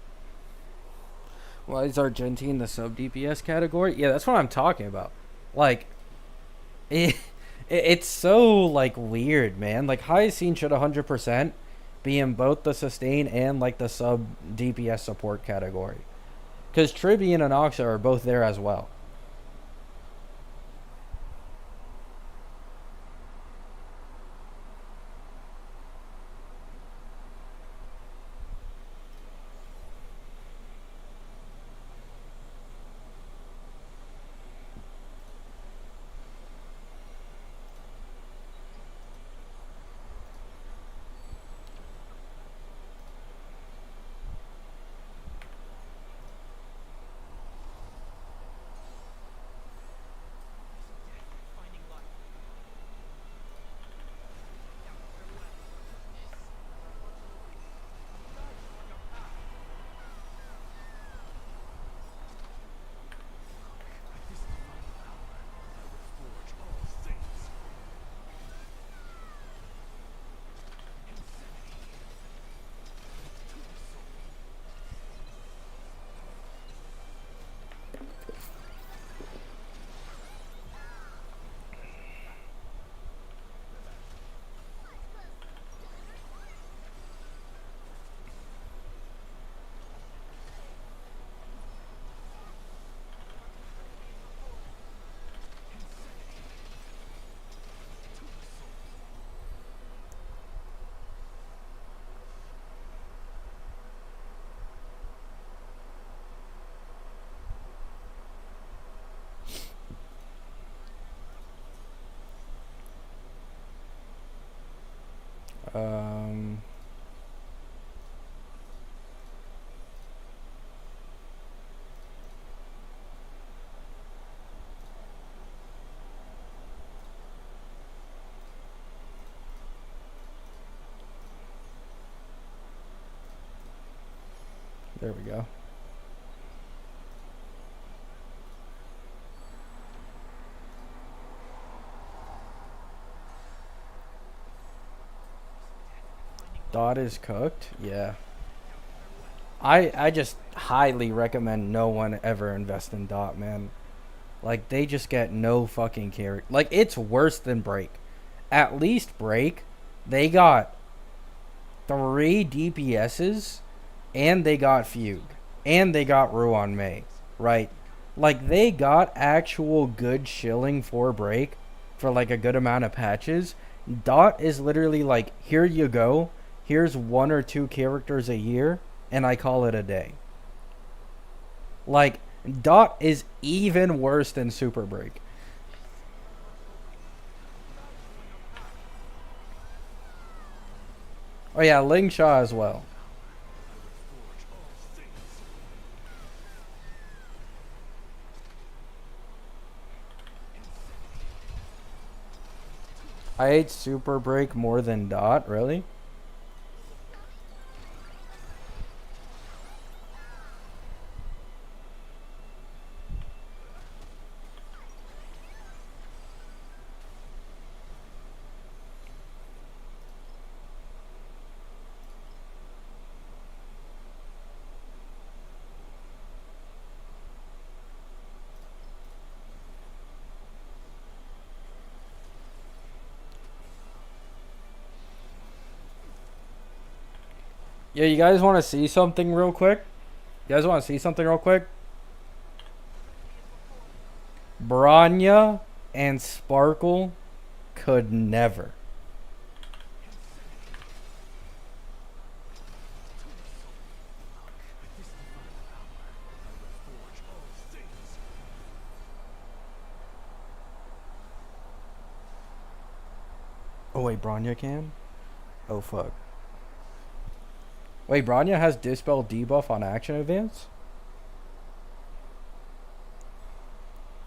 Why is Argentine in the sub DPS category? Yeah, that's what I'm talking about. Like, it, it's so, like, weird, man. Like, Hyacine should 100% be in both the sustain and, like, the sub DPS support category. Because Tribi and Anoxa are both there as well. Um, there we go. Dot is cooked. Yeah. I just highly recommend no one ever invest in Dot, man. Like they just get no fucking care. Like it's worse than Break. At least Break, they got 3 DPSs and they got Fugue and they got Ruan Mei, right? Like they got actual good shilling for Break for like a good amount of patches. Dot is literally like, here you go. Here's 1 or 2 characters a year and I call it a day. Like Dot is even worse than Super Break. Oh yeah, Ling Sha as well. I hate Super Break more than Dot, really? Yeah, you guys want to see something real quick? You guys want to see something real quick? Branya and Sparkle could never. Oh wait, Branya can? Oh fuck. Wait, Branya has Dispel debuff on action advance?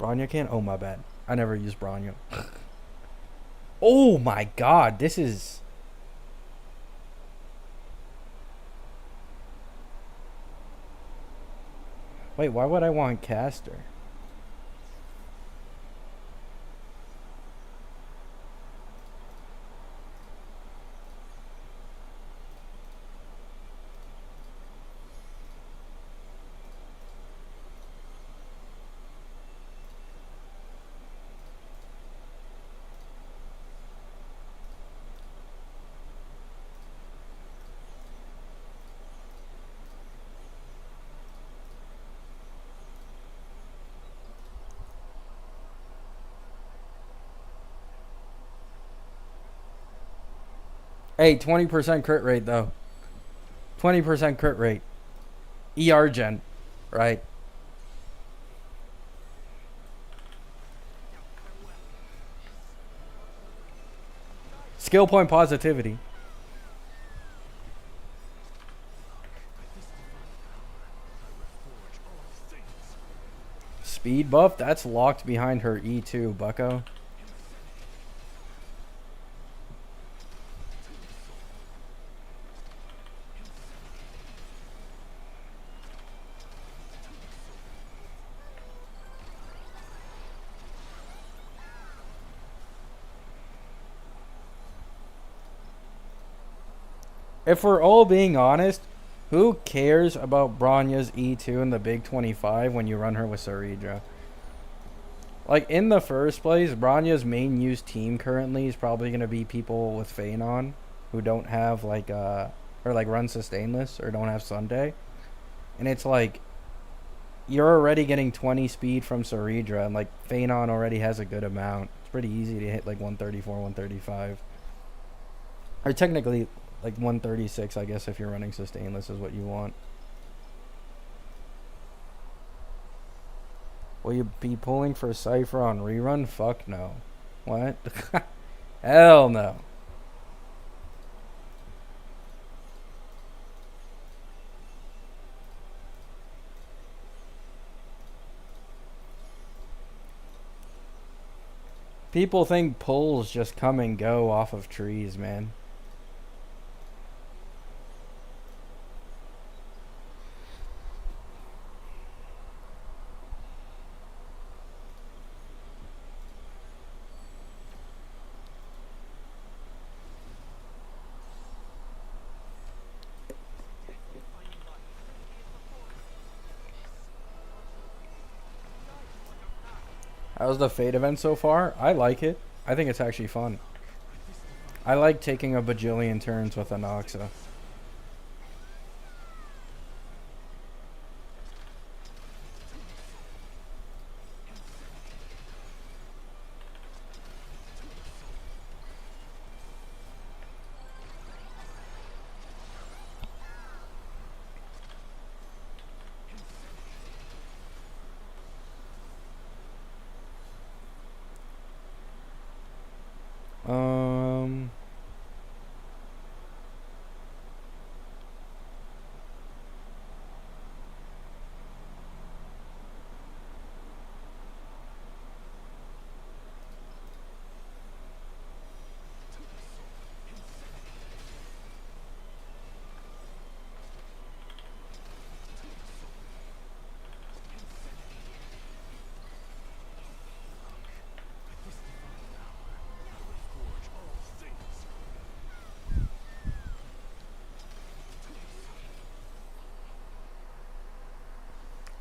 Branya can? Oh my bad. I never used Branya. Oh my god, this is... Wait, why would I want Caster? Hey, 20% crit rate though. 20% crit rate. ER gen, right? Skill point positivity. Speed buff? That's locked behind her E2, bucko. If we're all being honest, who cares about Bronya's E2 in the Big 25 when you run her with Saridra? Like, in the first place, Bronya's main used team currently is probably going to be people with Phanon who don't have, like, or, like, run Sustainless or don't have Sunday. And it's like, you're already getting 20 speed from Saridra, and, like, Phanon already has a good amount. It's pretty easy to hit, like, 134, 135. Or technically, like, 136, I guess, if you're running Sustainless is what you want. Will you be pulling for Cypher on rerun? Fuck no. What? Hell no. People think pulls just come and go off of trees, man. How's the Fate event so far? I like it. I think it's actually fun. I like taking a bajillion turns with Anoxa. Um,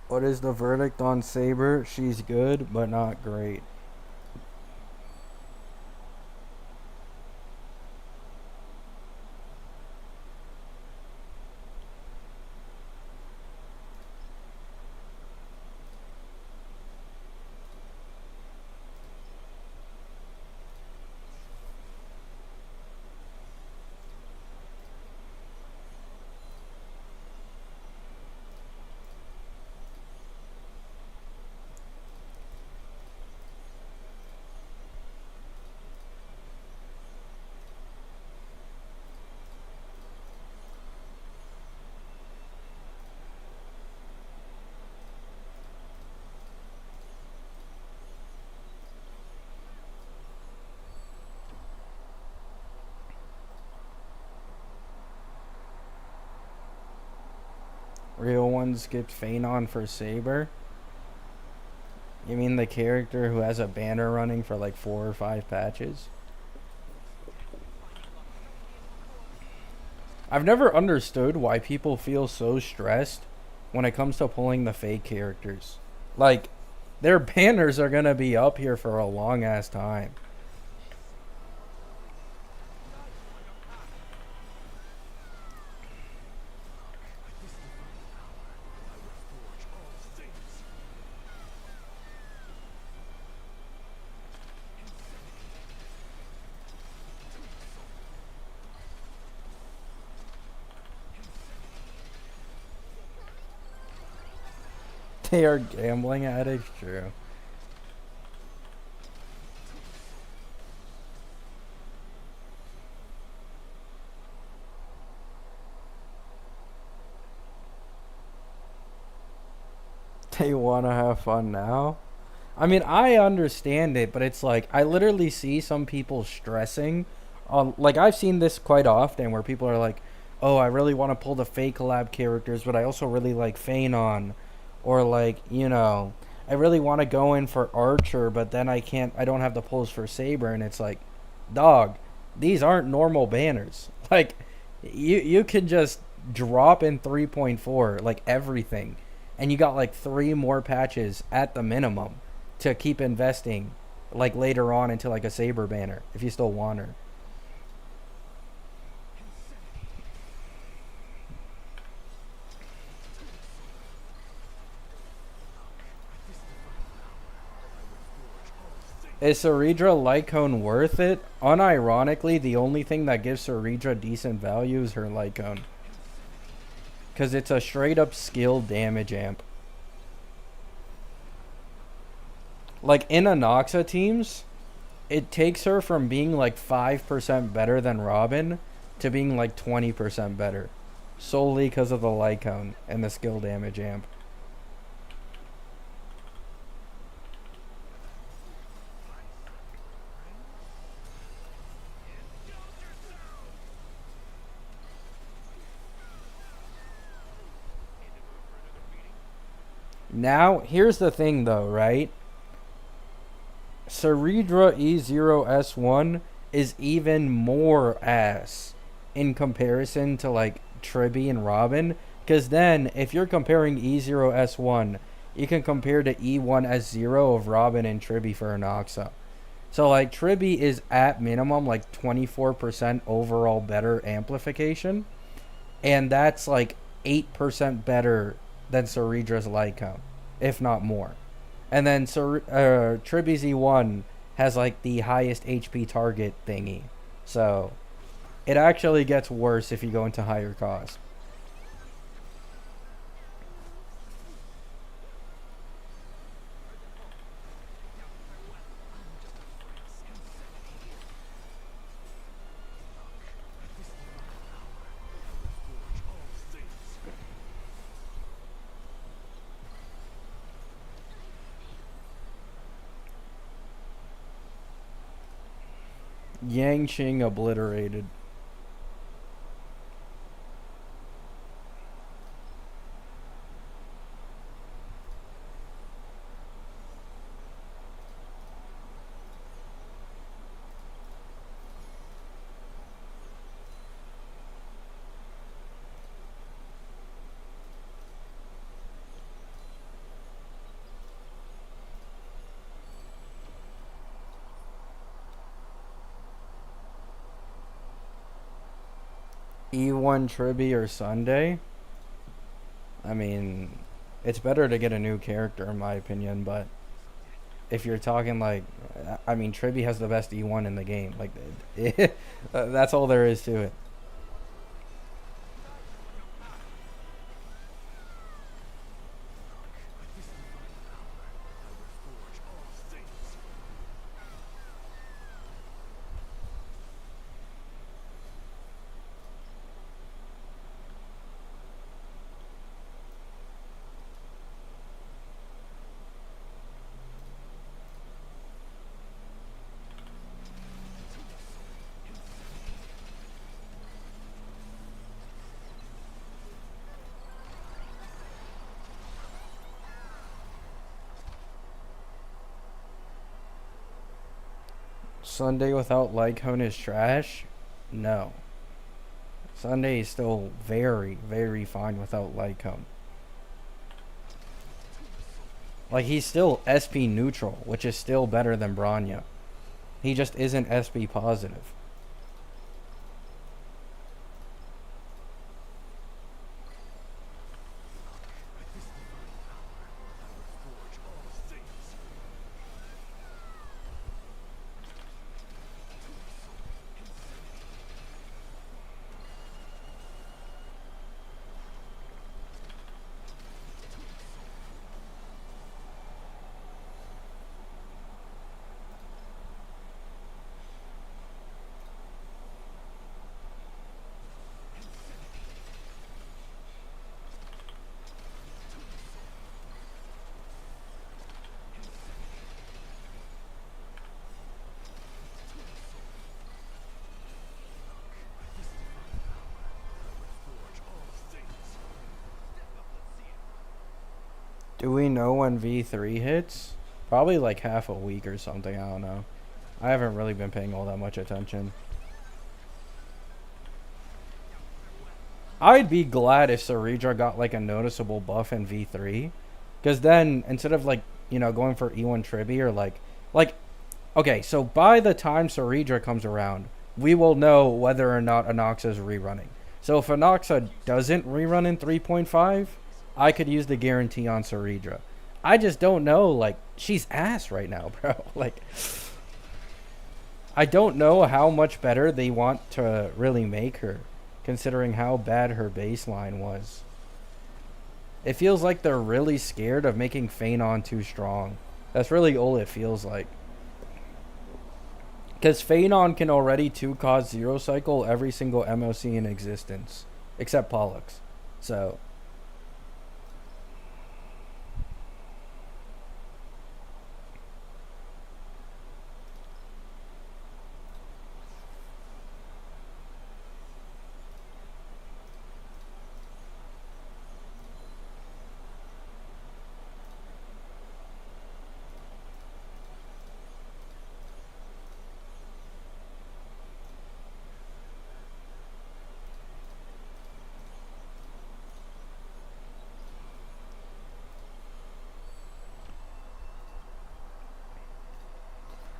what is the verdict on Saber? She's good, but not great. Real one skipped Phanon for Saber? You mean the character who has a banner running for like 4 or 5 patches? I've never understood why people feel so stressed when it comes to pulling the fake characters. Like, their banners are gonna be up here for a long ass time. They are gambling addicts, true. They wanna have fun now? I mean, I understand it, but it's like I literally see some people stressing on, like, I've seen this quite often where people are like, "Oh, I really want to pull the fake collab characters, but I also really like Phanon," or like, I really want to go in for Archer, but then I don't have the pulls for Saber, and it's like, dog, these aren't normal banners. Like, you can just drop in 3.4 like everything, and you got like 3 more patches at the minimum to keep investing like later on into like a Saber banner if you still want her. Is Ceredra Lycone worth it? Unironically, the only thing that gives Ceredra decent value is her Lycone. Because it's a straight up skill damage amp. Like in Anoxa teams, it takes her from being like 5% better than Robin to being like 20% better. Solely because of the Lycone and the skill damage amp. Now, here's the thing though, right? Ceredra E0S1 is even more ass in comparison to like Tribby and Robin. Because then, if you're comparing E0S1, you can compare to E1S0 of Robin and Tribby for Anoxa. So like Tribby is at minimum like 24% overall better amplification, and that's like 8% better than Ceredra's light count, if not more. And then Tribby Z1 has like the highest HP target thingy. So it actually gets worse if you go into higher cost. Yang Qing obliterated. E1 Tribby or Sunday. I mean, it's better to get a new character in my opinion, but if you're talking like, I mean, Tribby has the best E1 in the game. Like, that's all there is to it. Sunday without Lycone is trash? No. Sunday is still very, very fine without Lycone. Like, he's still SP neutral, which is still better than Branya. He just isn't SP positive. Do we know when V3 hits? Probably like half a week or something, I don't know. I haven't really been paying all that much attention. I'd be glad if Ceredra got like a noticeable buff in V3. Because then, instead of like, going for E1 Tribby or like, okay, so by the time Ceredra comes around, we will know whether or not Anoxa is rerunning. So if Anoxa doesn't rerun in 3.5, I could use the guarantee on Ceredra. I just don't know, like, she's ass right now, bro. Like, I don't know how much better they want to really make her, considering how bad her baseline was. It feels like they're really scared of making Phanon too strong. That's really all it feels like. Because Phanon can already 2-cause 0 cycle every single MOC in existence. Except Pollux. So,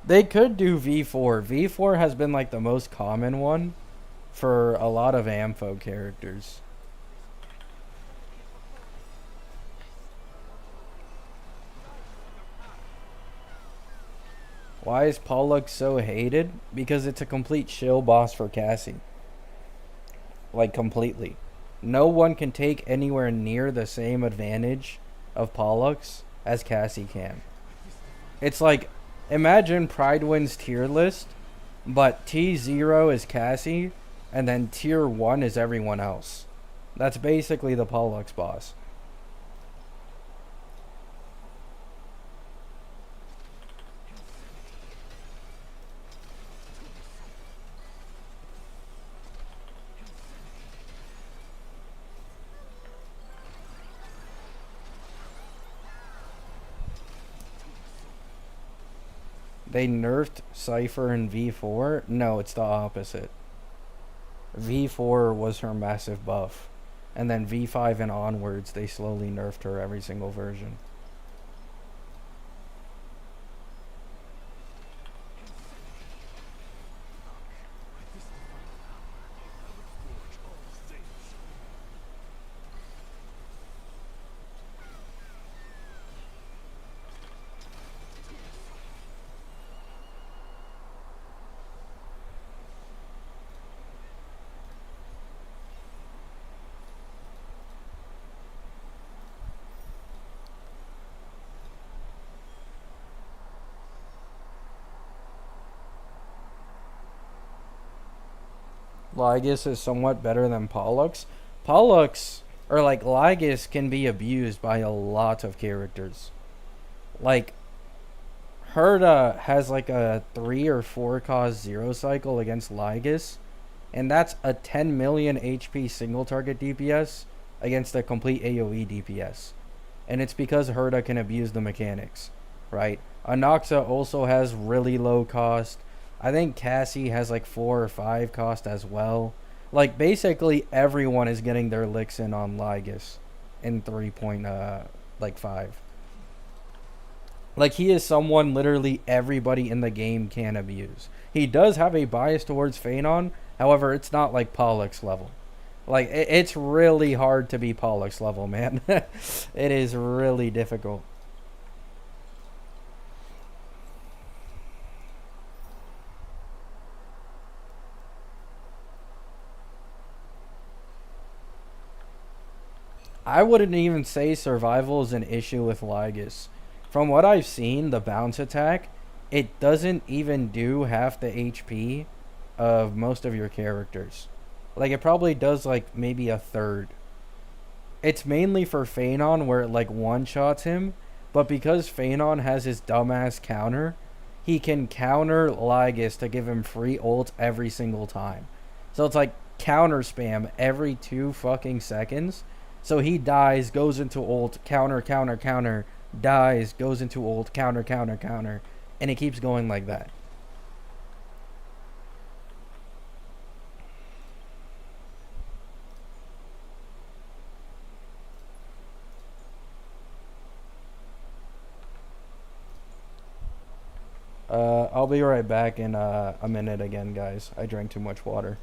They could do V4. V4 has been like the most common one for a lot of Ampho characters. Why is Pollux so hated? Because it's a complete shill boss for Cassie. Like, completely. No one can take anywhere near the same advantage of Pollux as Cassie can. It's like, imagine Pridewind's tier list, but T0 is Cassie, and then tier 1 is everyone else. That's basically the Pollux boss. They nerfed Cypher in V4? No, it's the opposite. V4 was her massive buff. And then V5 and onwards, they slowly nerfed her every single version. Lygus is somewhat better than Pollux. Pollux, or like Lygus, can be abused by a lot of characters. Like, Herda has like a 3 or 4 cost 0 cycle against Lygus, and that's a 10 million HP single target DPS against a complete AoE DPS. And it's because Herda can abuse the mechanics, right? Anoxa also has really low cost. I think Cassie has like 4 or 5 cost as well. Like, basically everyone is getting their licks in on Lygus in 3.5. Like, he is someone literally everybody in the game can abuse. He does have a bias towards Phanon, however, it's not like Pollux level. Like, it's really hard to be Pollux level, man. It is really difficult. I wouldn't even say survival is an issue with Lygus. From what I've seen, the bounce attack, it doesn't even do half the HP of most of your characters. Like, it probably does like maybe a third. It's mainly for Phanon where it like one shots him, but because Phanon has his dumbass counter, he can counter Lygus to give him free ult every single time. So it's like counter spam every 2 fucking seconds. So he dies, goes into ult, counter, counter, counter, dies, goes into ult, counter, counter, counter, and it keeps going like that. I'll be right back in a minute again, guys. I drank too much water.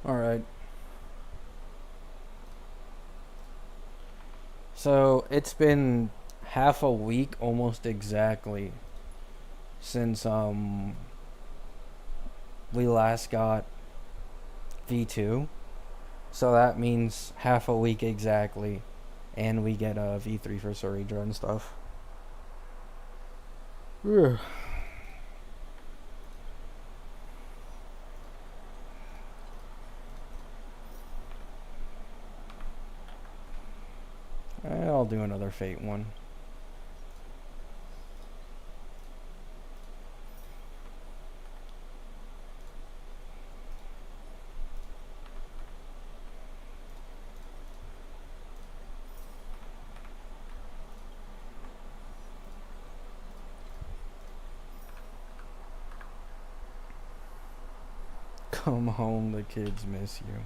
Alright. So it's been half a week almost exactly since we last got V2. So that means half a week exactly, and we get a V3 for Surrey and stuff. Ugh. I'll do another Fate one. Come home, the kids miss you.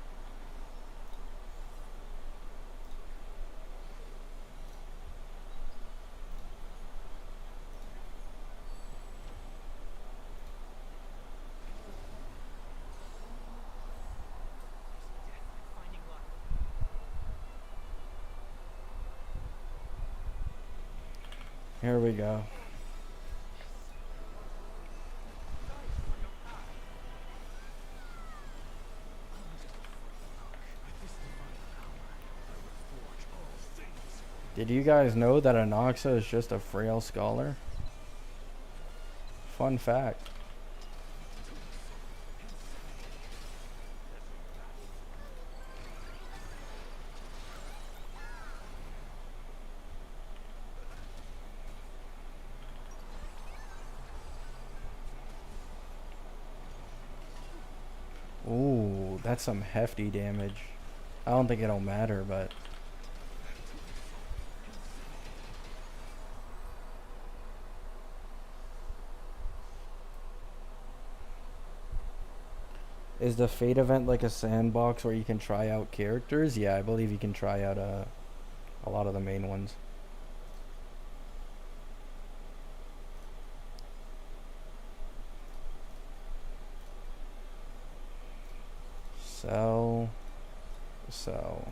Here we go. Did you guys know that Anoxa is just a frail scholar? Fun fact. Ooh, that's some hefty damage. I don't think it'll matter, but... Is the Fate event like a sandbox where you can try out characters? Yeah, I believe you can try out a lot of the main ones. Sell. Sell.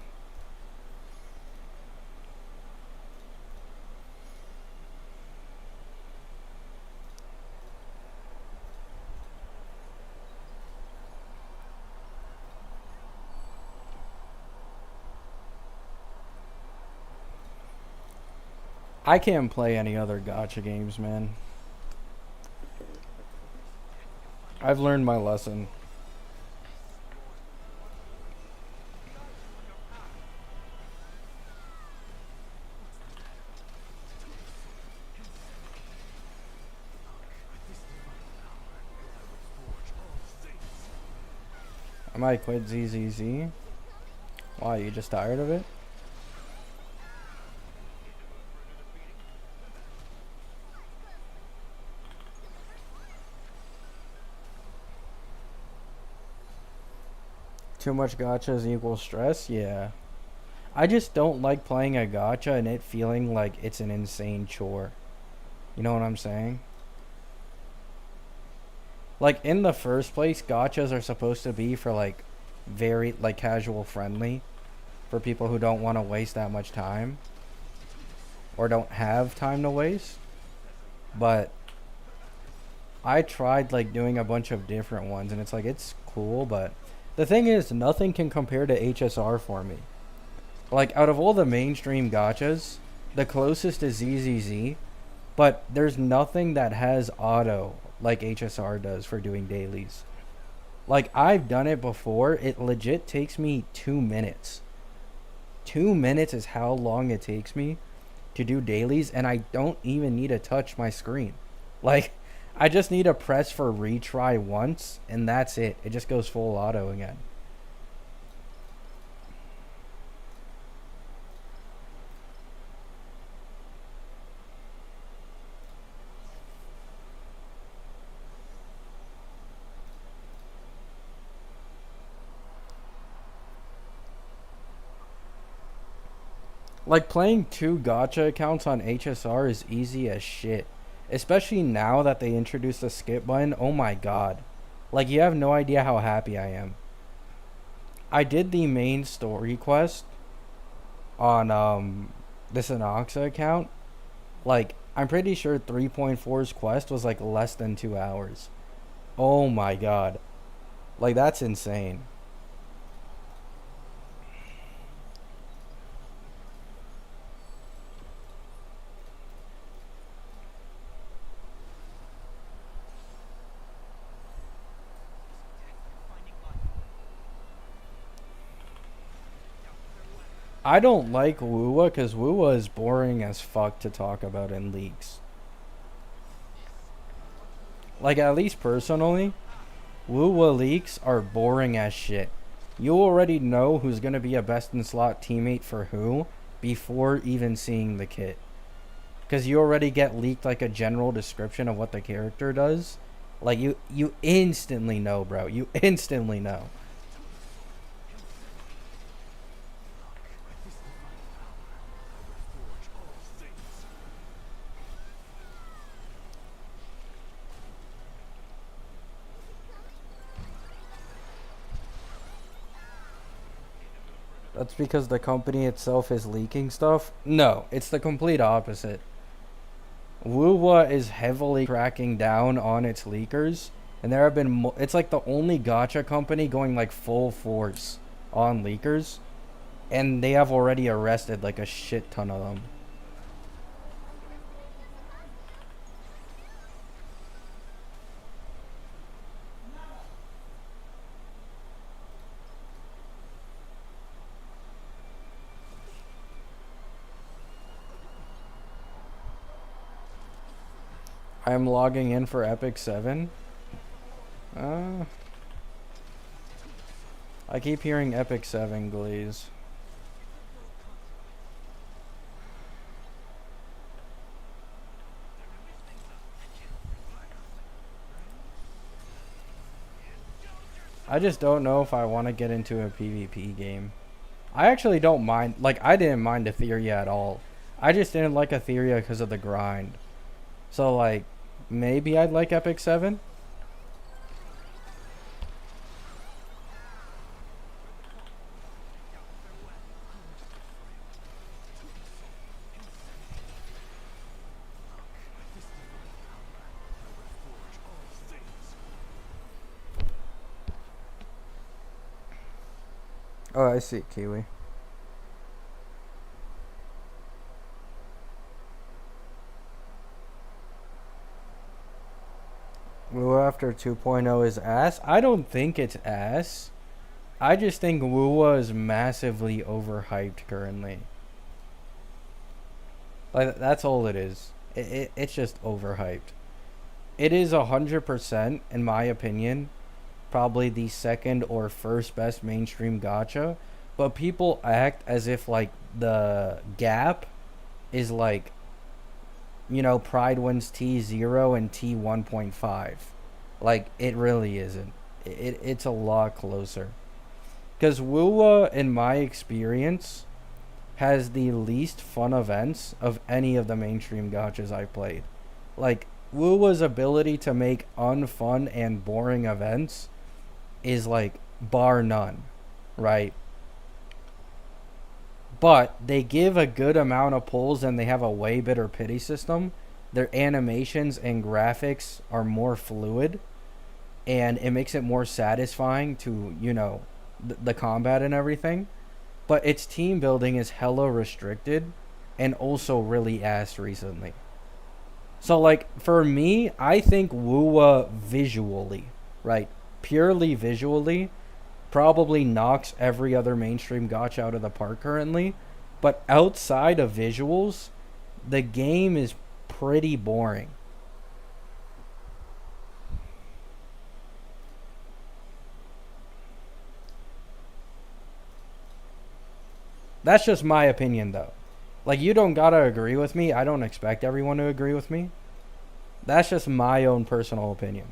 I can't play any other gacha games, man. I've learned my lesson. I might quit ZZZ. Why, you just tired of it? Too much gachas equals stress? Yeah. I just don't like playing a gacha and it feeling like it's an insane chore. You know what I'm saying? Like, in the first place, gachas are supposed to be for, like, very, like, casual friendly. For people who don't want to waste that much time. Or don't have time to waste. But I tried, like, doing a bunch of different ones, and it's like, it's cool, but the thing is, nothing can compare to HSR for me. Like, out of all the mainstream gachas, the closest is ZZZ, but there's nothing that has auto like HSR does for doing dailies. Like, I've done it before. It legit takes me 2 minutes. 2 minutes is how long it takes me to do dailies, and I don't even need to touch my screen. Like, I just need to press for retry once, and that's it. It just goes full auto again. Like, playing 2 gacha accounts on HSR is easy as shit. Especially now that they introduced the skip button. Oh my god. Like, you have no idea how happy I am. I did the main story quest on this Anoxa account. Like, I'm pretty sure 3.4's quest was like less than 2 hours. Oh my god. Like, that's insane. I don't like Wuwa because Wuwa is boring as fuck to talk about in leaks. Like, at least personally, Wuwa leaks are boring as shit. You already know who's going to be a best in slot teammate for who before even seeing the kit. Because you already get leaked like a general description of what the character does. Like, you instantly know, bro. You instantly know. That's because the company itself is leaking stuff? No, it's the complete opposite. Wuwa is heavily cracking down on its leakers, and there have been it's like the only gacha company going like full force on leakers, and they have already arrested like a shit ton of them. I'm logging in for Epic 7. Uh, I keep hearing Epic 7 glaze. I just don't know if I want to get into a PvP game. I actually don't mind. Like, I didn't mind Etheria at all. I just didn't like Etheria because of the grind. So, like, maybe I'd like Epic 7. Oh, I see, Kiwi. Woo after 2.0 is ass? I don't think it's ass. I just think Wuwa is massively overhyped currently. Like, that's all it is. It's just overhyped. It is 100%, in my opinion, probably the second or first best mainstream gacha. But people act as if, like, the gap is like, Pride wins T0 and T1.5. Like, it really isn't. It's a lot closer. Because Wuwa, in my experience, has the least fun events of any of the mainstream gachas I played. Like, Wuwa's ability to make unfun and boring events is, like, bar none, right? But they give a good amount of pulls and they have a way better pity system. Their animations and graphics are more fluid, and it makes it more satisfying to, the combat and everything. But its team building is hella restricted and also really ass recently. So, like, for me, I think Wuwa visually, right? Purely visually, probably knocks every other mainstream gacha out of the park currently. But outside of visuals, the game is pretty boring. That's just my opinion, though. Like, you don't gotta agree with me. I don't expect everyone to agree with me. That's just my own personal opinion.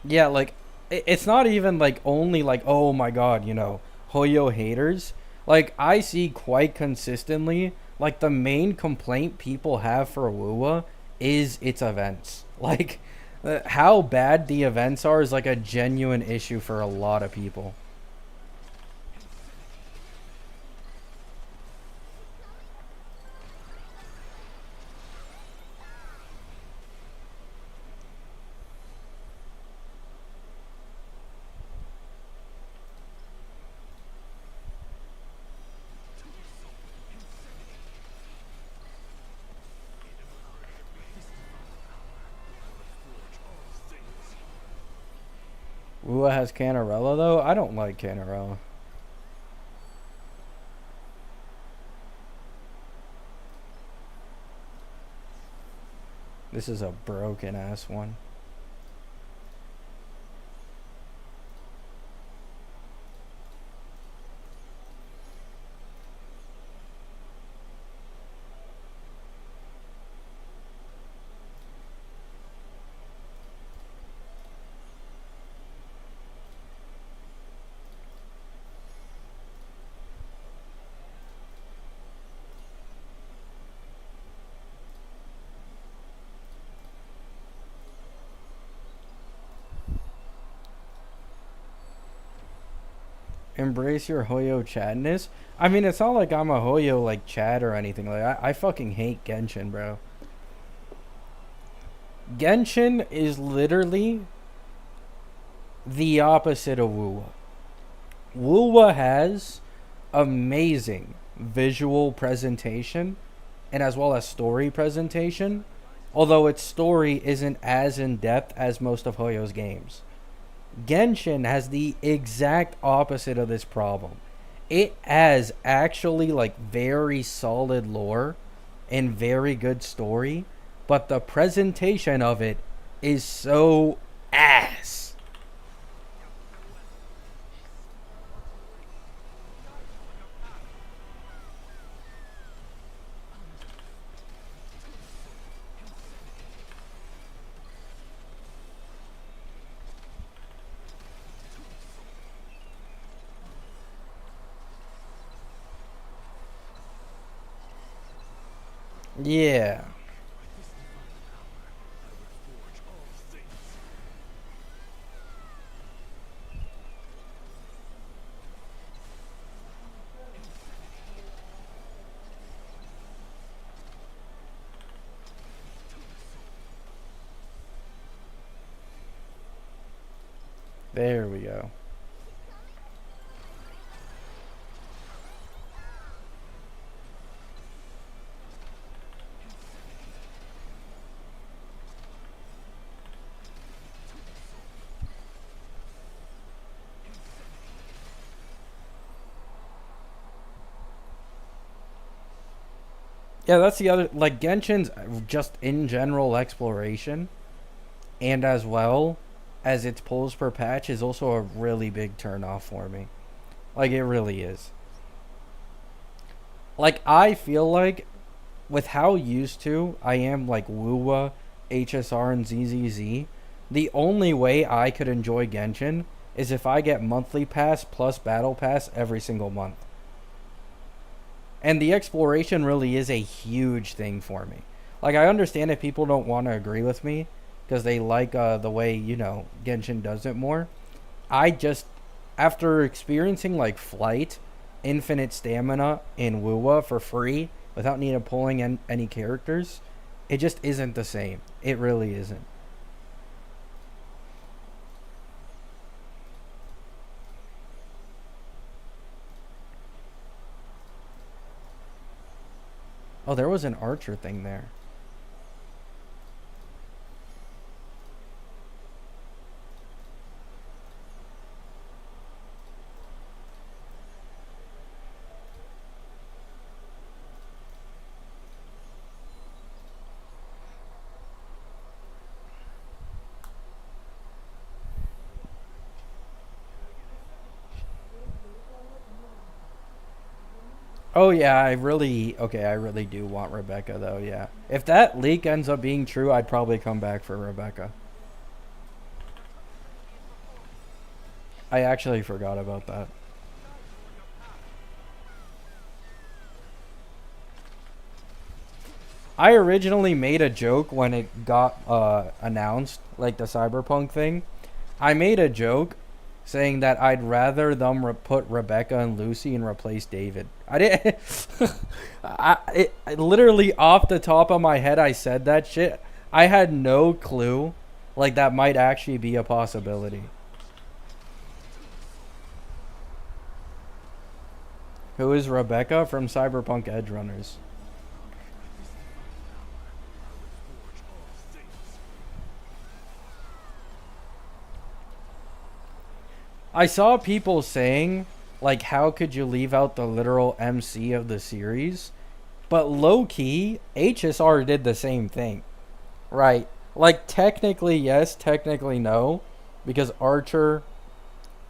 Yeah, like it's not even like only like oh my god, Hoyo haters. Like I see quite consistently, like the main complaint people have for Wuwa is its events. Like how bad the events are is like a genuine issue for a lot of people. Wuwa has Canarella though. I don't like Canarella. This is a broken ass one. Embrace your Hoyo Chadness. I mean, it's not like I'm a Hoyo like Chad or anything. Like I fucking hate Genshin, bro. Genshin is literally the opposite of Wuwa. Wuwa has amazing visual presentation and as well as story presentation, although its story isn't as in depth as most of Hoyo's games. Genshin has the exact opposite of this problem. It has actually like very solid lore and very good story, but the presentation of it is so ass. Yeah. There we go. Yeah, that's the other like Genshin's just in general exploration and as well as its pulls per patch is also a really big turn off for me. Like it really is. Like I feel like with how used to I am like Wuwa, HSR and ZZZ, the only way I could enjoy Genshin is if I get monthly pass plus battle pass every single month. And the exploration really is a huge thing for me. Like I understand if people don't want to agree with me because they like the way Genshin does it more. I just after experiencing like flight, infinite stamina in Wuwa for free without needing pulling any characters, it just isn't the same. It really isn't. Oh, there was an archer thing there. Oh yeah, I really do want Rebecca though, yeah. If that leak ends up being true, I'd probably come back for Rebecca. I actually forgot about that. I originally made a joke when it got announced, like the Cyberpunk thing. I made a joke saying that I'd rather them put Rebecca and Lucy and replace David. I didn't. Literally off the top of my head, I said that shit. I had no clue, like that might actually be a possibility. Who is Rebecca from Cyberpunk Edge Runners? I saw people saying, like, how could you leave out the literal MC of the series? But low key, HSR did the same thing, right? Like, technically, yes, technically, no, because Archer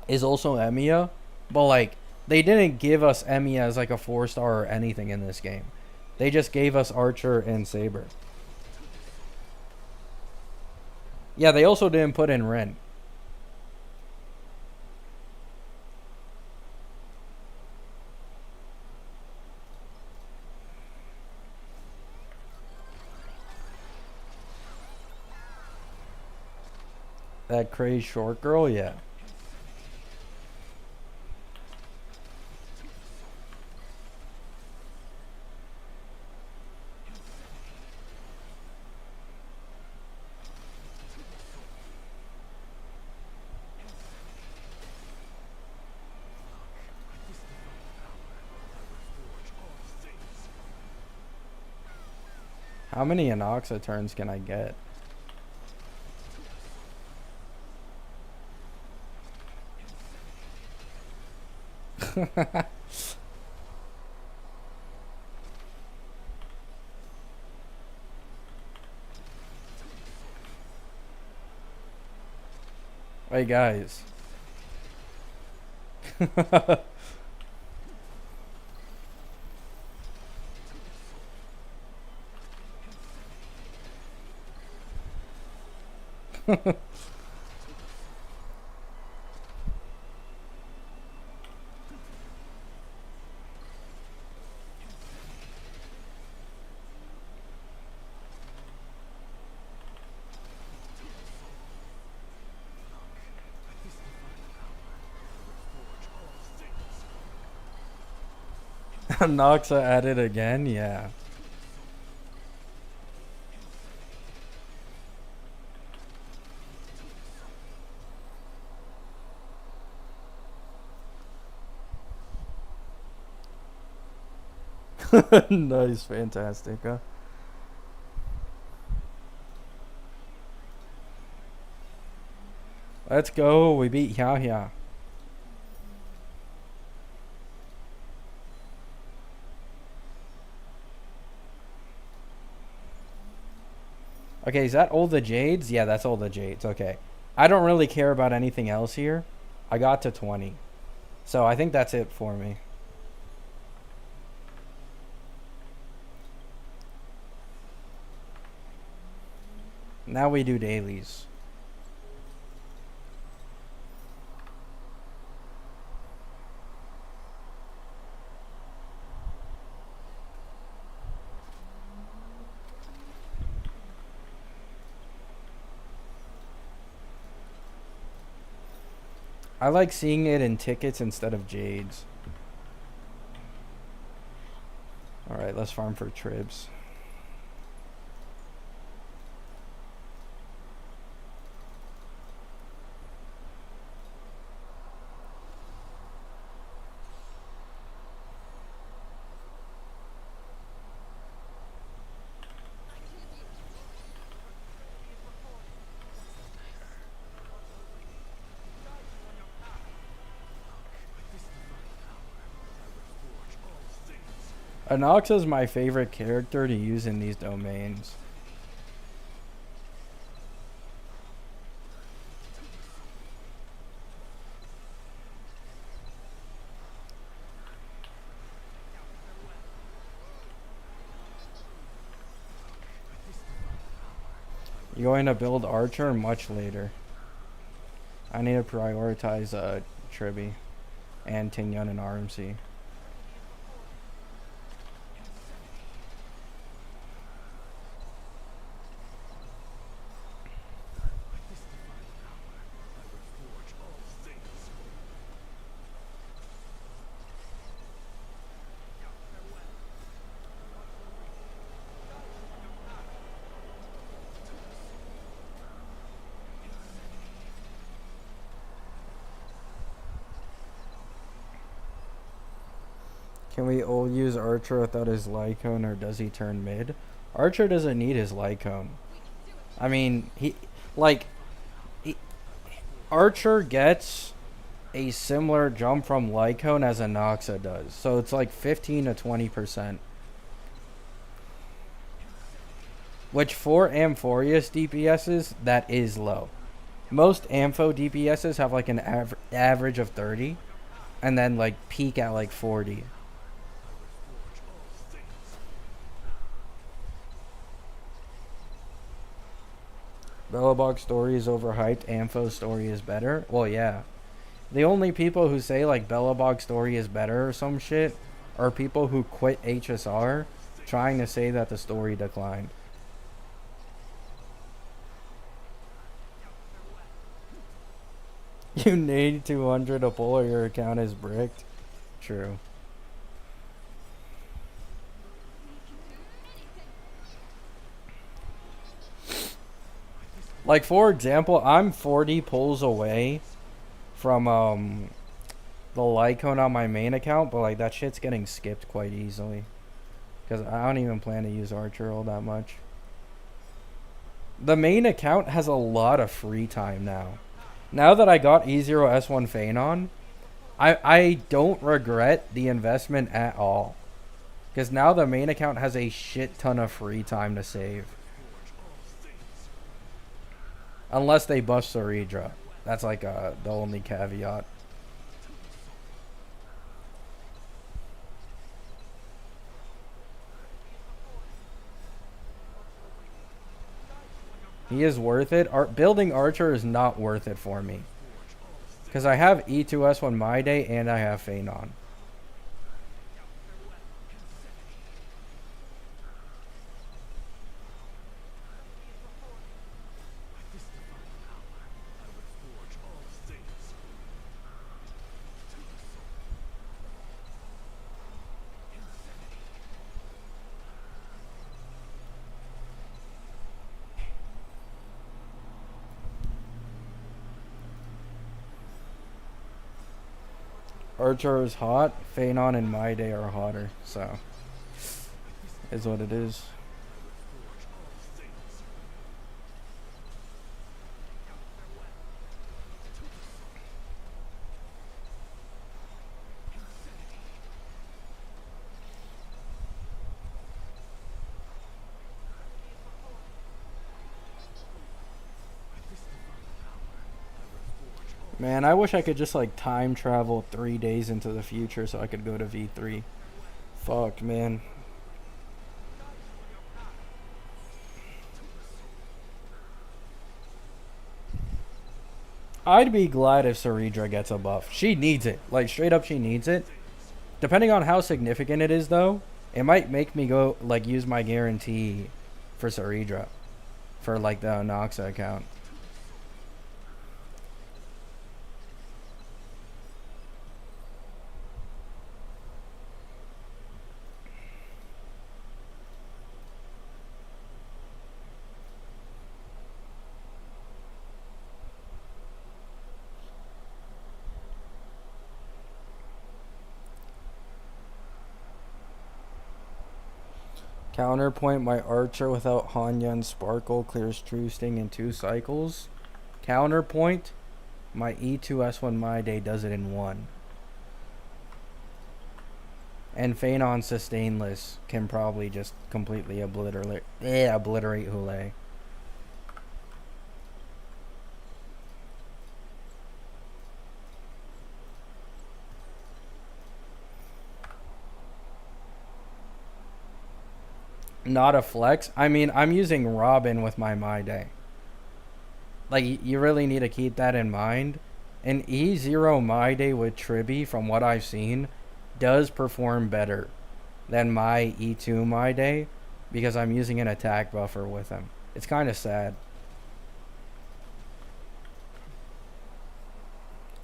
is also Emiya, but, like, they didn't give us Emiya as, like, a 4-star or anything in this game. They just gave us Archer and Saber. Yeah, they also didn't put in Ren. That crazy short girl, yeah. How many Anoxa turns can I get? Hey guys. Noxa at it again, yeah. Nice, fantastic, huh? Let's go, we beat Yahya. Okay, is that all the Jades? Yeah, that's all the Jades, okay. I don't really care about anything else here. I got to 20. So I think that's it for me. Now we do dailies. I like seeing it in tickets instead of Jades. Alright, let's farm for Tribs. Anoxa is my favorite character to use in these domains. You're going to build Archer much later. I need to prioritize Tribi and Tingyan and RMC. Can we all use Archer without his Lycone, or does he turn mid? Archer doesn't need his Lycone. I mean, like, he, Archer gets a similar jump from Lycone as Anoxa does. So it's like 15 to 20%. Which for Amphorius DPSs, that is low. Most Ampho DPSs have like an average of 30. And then like peak at like 40. Bellabog story is overhyped. Ampho story is better. Well, yeah. The only people who say like Bellabog story is better or some shit are people who quit HSR trying to say that the story declined. You need 200 to pull or your account is bricked. True. Like, for example, I'm 40 pulls away from the Lycone on my main account, but like that shit's getting skipped quite easily. Because I don't even plan to use Archer all that much. The main account has a lot of free time now. Now that I got E0S1 Phanon, I don't regret the investment at all. Because now the main account has a shit ton of free time to save. Unless they buff Saridra. That's like the only caveat. He is worth it. Building Archer is not worth it for me. Because I have E2S1 My Day and I have Phanon. Archer is hot. Phanon and My Day are hotter. So, is what it is. Man, I wish I could just like time travel 3 days into the future so I could go to V3. Fuck, man. I'd be glad if Saridra gets a buff. She needs it. Like, straight up, she needs it. Depending on how significant it is, though, it might make me go, like, use my guarantee for Saridra. For, like, the Noxa account. Counterpoint, my Archer without Hanya and Sparkle clears True Sting in 2 cycles. Counterpoint, my E2S1 My Day does it in 1. And Phanon Sustainless can probably just completely obliterate Hule. Not a flex. I mean, I'm using Robin with my Day. Like, you really need to keep that in mind. An E0 My Day with Tribby, from what I've seen, does perform better than my E2 My Day because I'm using an attack buffer with him. It's kind of sad.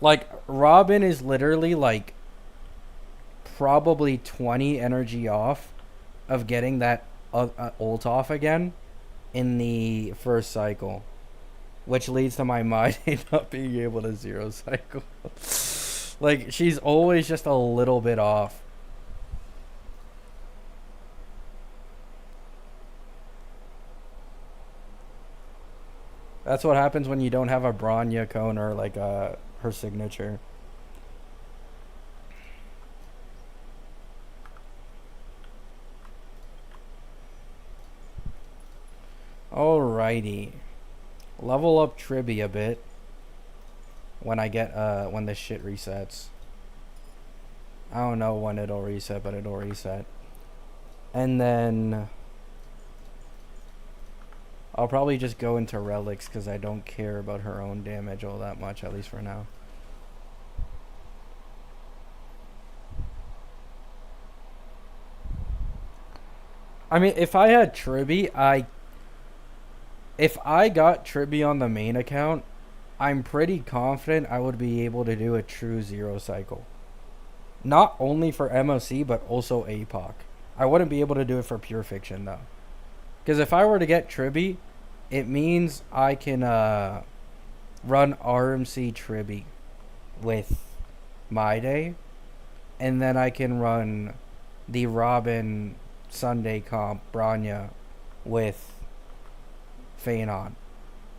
Like, Robin is literally like probably 20 energy off of getting that ult off again in the first cycle, which leads to my mind not being able to zero cycle. Like, she's always just a little bit off. That's what happens when you don't have a Bronya cone or like her signature. Alrighty. Level up Tribby a bit when I get when this shit resets. I don't know when it'll reset, but it'll reset. And then I'll probably just go into relics because I don't care about her own damage all that much, at least for now. I mean, if I had Tribby, if I got Tribby on the main account, I'm pretty confident I would be able to do a true zero cycle. Not only for MOC, but also APOC. I wouldn't be able to do it for Pure Fiction, though. Because if I were to get Tribby, it means I can run RMC Tribby with My Day. And then I can run the Robin Sunday comp Bronya with Phanon.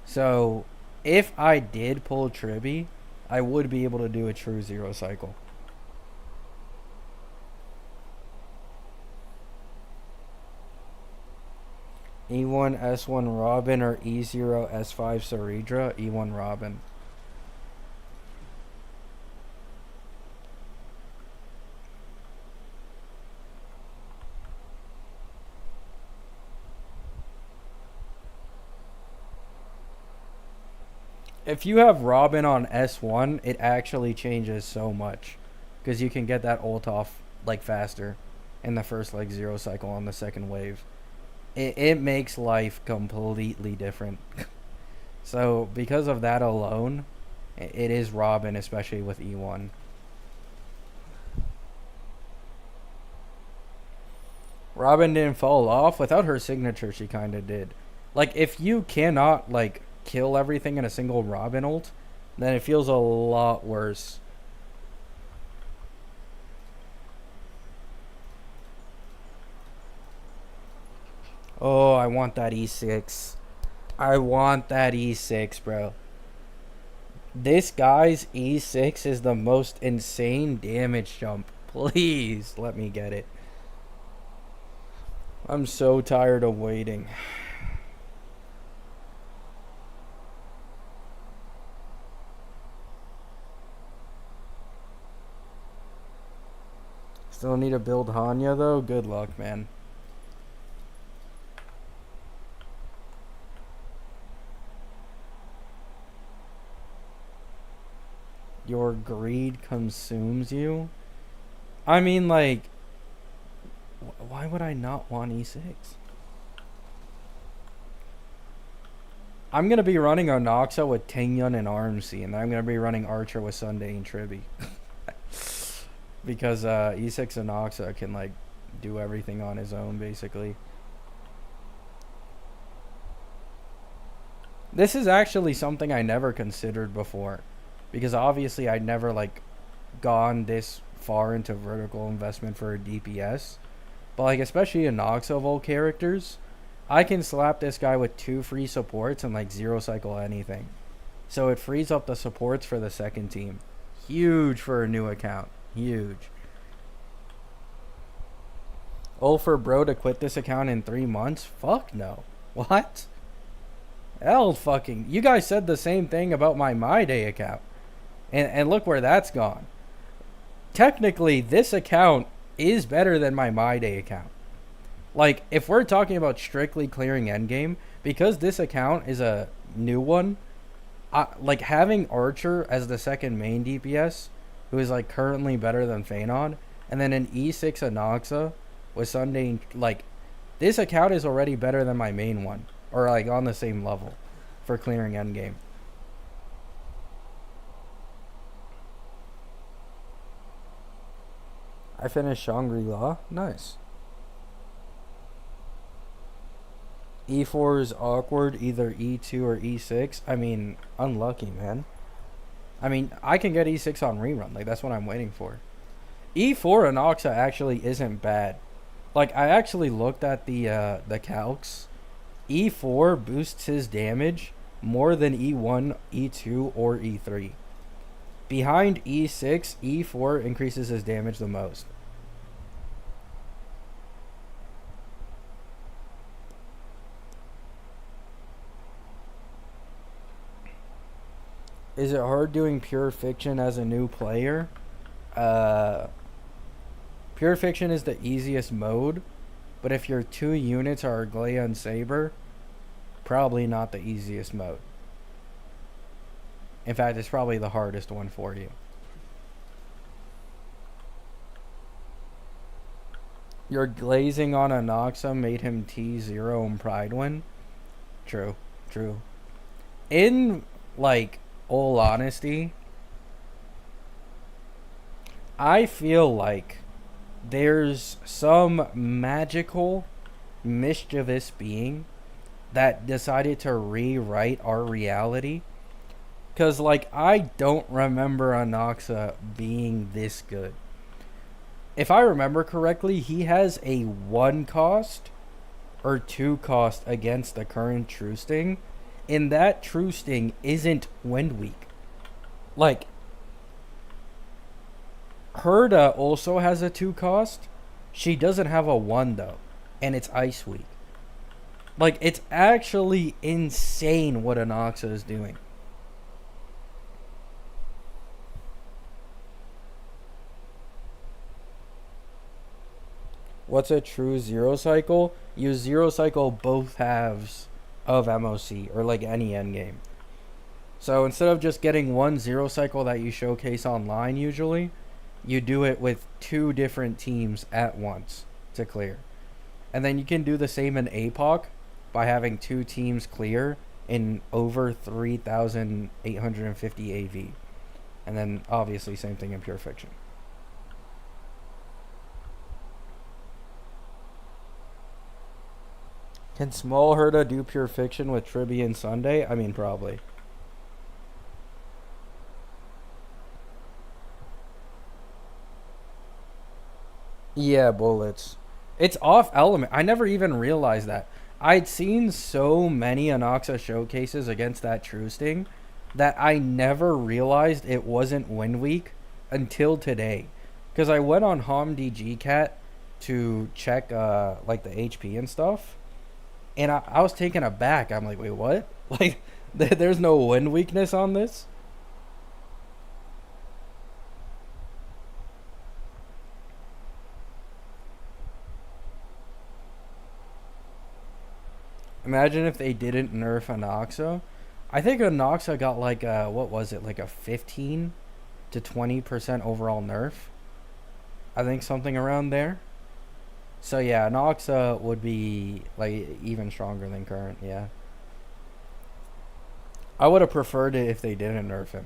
So if I did pull Tribby, I would be able to do a true zero cycle. E1 S1 Robin or E0 S5 Saridra? E1 Robin. If you have Robin on S1, it actually changes so much. Because you can get that ult off like faster in the first like zero cycle on the second wave. It makes life completely different. So because of that alone, it is Robin, especially with E1. Robin didn't fall off. Without her signature, she kind of did. Like, if you cannot like kill everything in a single Robin ult, then it feels a lot worse. Oh, I want that E6. I want that E6, bro. This guy's E6 is the most insane damage jump. Please let me get it. I'm so tired of waiting. Still need to build Hanya though? Good luck, man. Your greed consumes you? I mean, like, why would I not want E6? I'm going to be running Onoxa with Tengyun and RMC, and then I'm going to be running Archer with Sunday and Tribby. Because E6 Onoxa can, like, do everything on his own, basically. This is actually something I never considered before. Because obviously I'd never, like, gone this far into vertical investment for a DPS. But, like, especially in Noxoval characters, I can slap this guy with 2 free supports and, like, zero cycle anything. So it frees up the supports for the second team. Huge for a new account. Huge. Oh, for bro to quit this account in 3 months? Fuck no. What? Hell fucking... You guys said the same thing about my Day account. And look where that's gone. Technically, this account is better than my Day account. Like, if we're talking about strictly clearing endgame, because this account is a new one, like having Archer as the second main DPS, who is like currently better than Phanon, and then an E6 Anoxa with Sunday. Like this account is already better than my main one, or like on the same level for clearing endgame. I finished Shangri-La. Nice. E4 is awkward, either E2 or E6. I mean, unlucky, man. I mean, I can get E6 on rerun. Like, that's what I'm waiting for. E4 Anoxa actually isn't bad. Like, I actually looked at the calcs. E4 boosts his damage more than E1, E2, or E3. Behind E6, E4 increases his damage the most. Is it hard doing pure fiction as a new player? Uh, Pure fiction is the easiest mode, but if your two units are Glea and Saber, probably not the easiest mode. In fact, it's probably the hardest one for you. Your glazing on Anoxa made him T0 in Pride win. True, true. In, like, all honesty, I feel like there's some magical, mischievous being that decided to rewrite our reality. Because, like, I don't remember Anoxa being this good. If I remember correctly, he has a 1 cost or 2 cost against the current True Sting. And that True Sting isn't Wind Weak. Like, Herda also has a 2 cost. She doesn't have a 1 though. And it's Ice Week. Like, it's actually insane what Anoxa is doing. What's a true zero cycle? You zero cycle both halves of MOC, or like any endgame. So instead of just getting one zero cycle that you showcase online usually, you do it with 2 different teams at once to clear. And then you can do the same in APOC by having 2 teams clear in over 3,850 AV. And then obviously same thing in Pure Fiction. Can Small Herda do Pure Fiction with Tribby Sunday? I mean, probably. Yeah, bullets. It's off element. I never even realized that. I'd seen so many Anoxa showcases against that True Sting that I never realized it wasn't Wind Week until today. Because I went on HomDG Cat to check like the HP and stuff. And I was taken aback. I'm like, wait, what? Like, there's no wind weakness on this? Imagine if they didn't nerf Anoxa. I think Anoxa got like a, what was it, like a 15 to 20% overall nerf. I think something around there. So yeah, Anoxa would be like even stronger than current, yeah. I would have preferred it if they didn't nerf him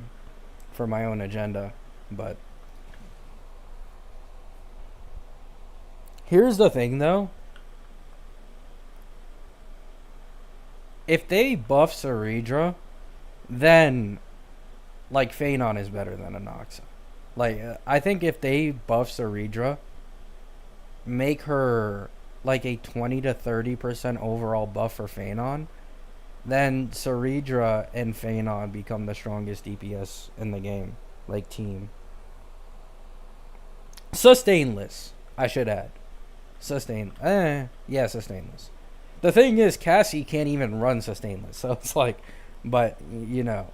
for my own agenda, but here's the thing though. If they buff Saridra, then like Phanon is better than Anoxa. Like I think if they buff Saridra, make her like a 20 to 30% overall buff for Phanon, then Saridra and Phanon become the strongest DPS in the game, like team. Sustainless, I should add. Yeah, sustainless. The thing is, Cassie can't even run sustainless, so it's like, but you know,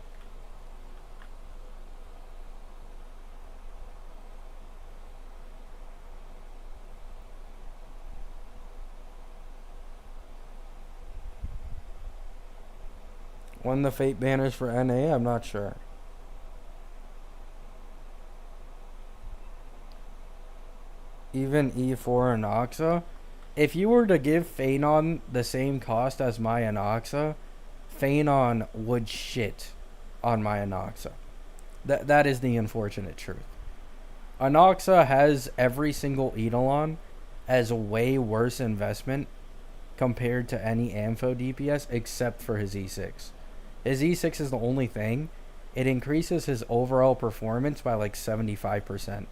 won the Fate banners for NA? I'm not sure. Even E4 and Oxa. If you were to give Phanon the same cost as my Anoxa, Phanon would shit on my Anoxa. That is the unfortunate truth. Anoxa has every single Eidolon as a way worse investment compared to any Ampho DPS except for his E6. His E6 is the only thing. It increases his overall performance by like 75%.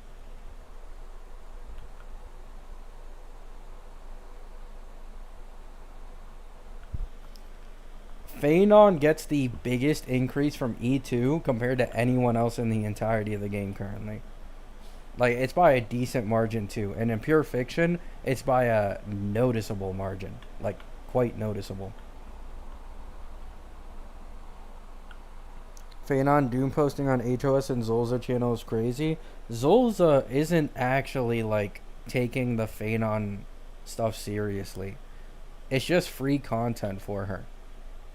Phanon gets the biggest increase from E2 compared to anyone else in the entirety of the game currently. Like, it's by a decent margin too. And in Pure Fiction, it's by a noticeable margin. Like, quite noticeable. Phanon Doom posting on HOS and Zolza channel is crazy. Zolza isn't actually, like, taking the Phanon stuff seriously. It's just free content for her.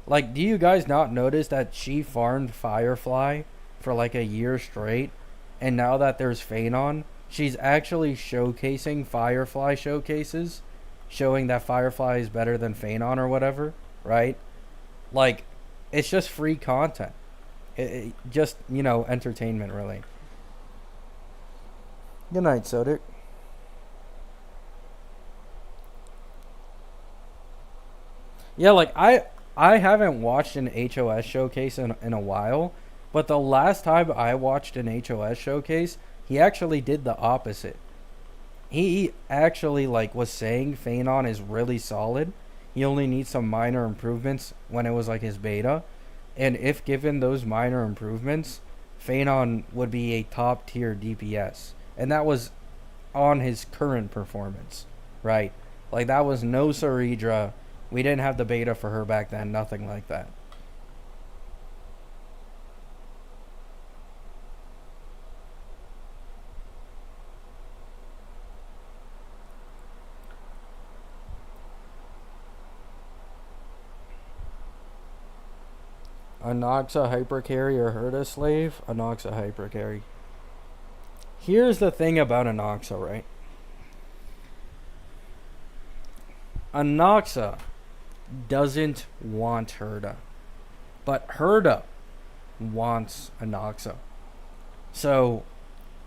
Like, do you guys not notice that she farmed Firefly for like a year straight? And now that there's Phanon, she's actually showcasing Firefly showcases, showing that Firefly is better than Phanon or whatever, right? Like, it's just free content. It just, you know, entertainment, really. Good night, Sodic. Yeah, like, I haven't watched an HOS showcase in a while, but the last time I watched an HOS showcase, he actually did the opposite. He actually like was saying Phanon is really solid. He only needs some minor improvements when it was like his beta. And if given those minor improvements, Phanon would be a top tier DPS. And that was on his current performance, right? Like that was no Saridra. We didn't have the beta for her back then, nothing like that. Anoxa Hypercarry or Herda Slave? Anoxa Hypercarry. Here's the thing about Anoxa, right? Anoxa doesn't want Herda, but Herda wants Anoxa. So,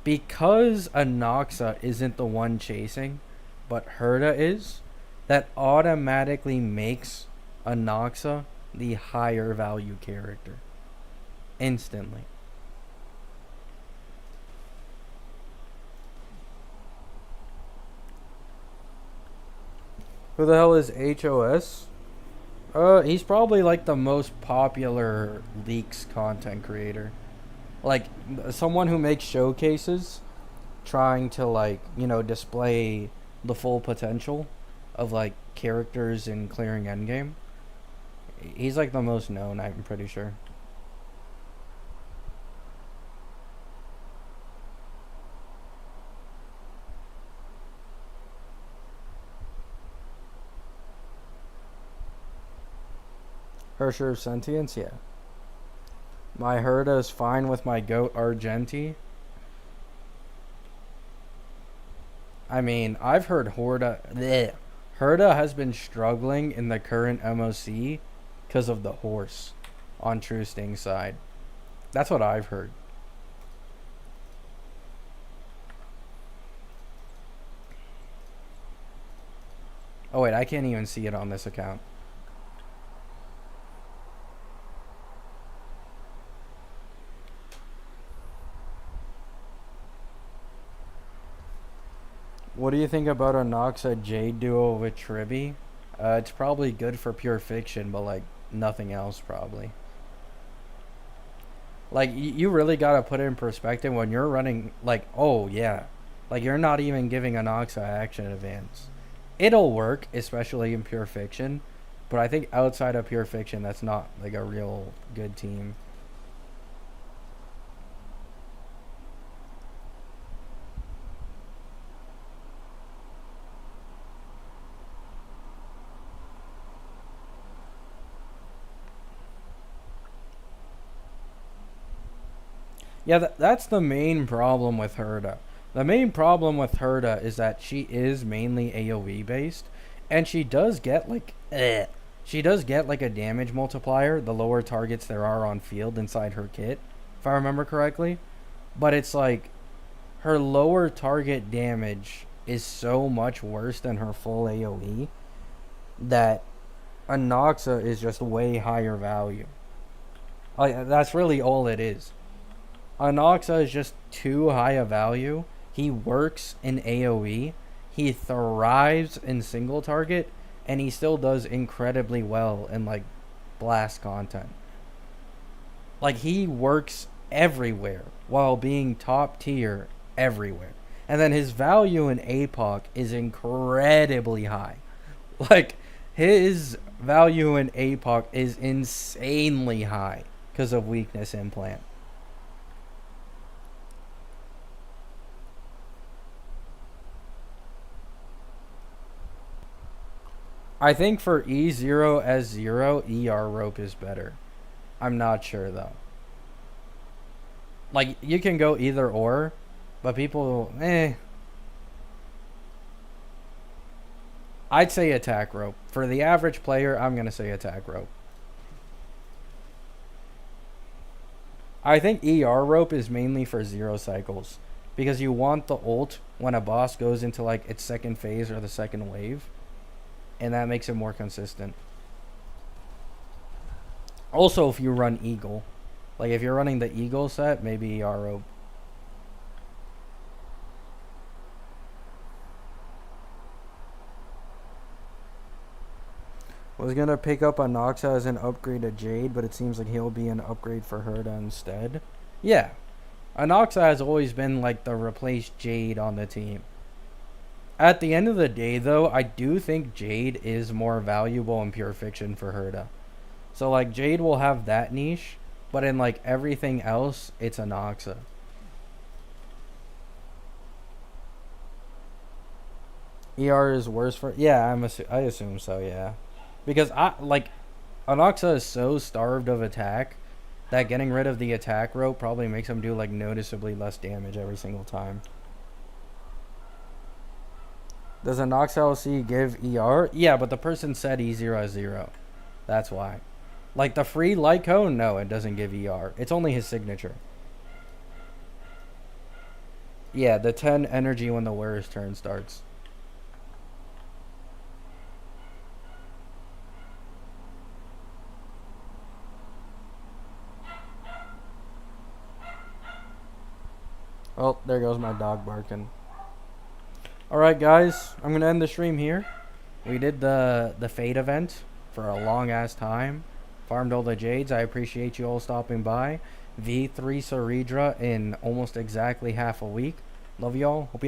because Anoxa isn't the one chasing, but Herda is, that automatically makes Anoxa the higher value character. Instantly. Who the hell is HOS? He's probably like the most popular leaks content creator. Like someone who makes showcases trying to like, you know, display the full potential of like characters in clearing endgame. He's like the most known, I'm pretty sure. Hersher of Sentience, yeah. My Herda is fine with my goat Argenti. I mean, I've heard Herda has been struggling in the current MOC because of the horse on True Sting's side. That's what I've heard. Oh wait, I can't even see it on this account. What do you think about a Noxa Jade duo with Tribby? It's probably good for Pure Fiction, but like nothing else probably. Like you really gotta put it in perspective when you're running. Like, oh yeah, like you're not even giving a Noxa action advance. It'll work, especially in Pure Fiction, but I think outside of Pure Fiction, that's not like a real good team. Yeah, that's the main problem with Herda. The main problem with Herda is that she is mainly AoE based, and she does get like a damage multiplier the lower targets there are on field inside her kit, if I remember correctly. But it's like her lower target damage is so much worse than her full AoE that Anoxa is just way higher value. Like that's really all it is. Anoxa is just too high a value. He works in AoE. He thrives in single target, and he still does incredibly well in like blast content. Like he works everywhere while being top tier everywhere. And then his value in APOC is incredibly high. Like his value in APOC is insanely high because of weakness implant. I think for E0S0, ER rope is better. I'm not sure though. Like you can go either or, but people I'd say attack rope. For the average player, I'm gonna say attack rope. I think ER rope is mainly for zero cycles. Because you want the ult when a boss goes into like its second phase or the second wave. And that makes it more consistent. Also, if you run Eagle, like if you're running the Eagle set, maybe ER. Was gonna pick up Anoxa as an upgrade to Jade, but it seems like he'll be an upgrade for Herda instead. Yeah, Anoxa has always been like the replace Jade on the team. At the end of the day, though, I do think Jade is more valuable in pure fiction for Herda. So like Jade will have that niche, but in like everything else, it's Anoxa. ER is worse for yeah. I assume so. Yeah, because I like Anoxa is so starved of attack that getting rid of the attack rope probably makes him do like noticeably less damage every single time. Does Anoxa LC give ER? Yeah, but the person said E0 That's why. Like the free light cone, no, it doesn't give ER. It's only his signature. Yeah, the 10 energy when the wearer's turn starts. Well, there goes my dog barking. Alright guys, I'm going to end the stream here. We did the Fate event for a long ass time. Farmed all the Jades. I appreciate you all stopping by. V3 Saridra in almost exactly half a week. Love y'all. Hope you have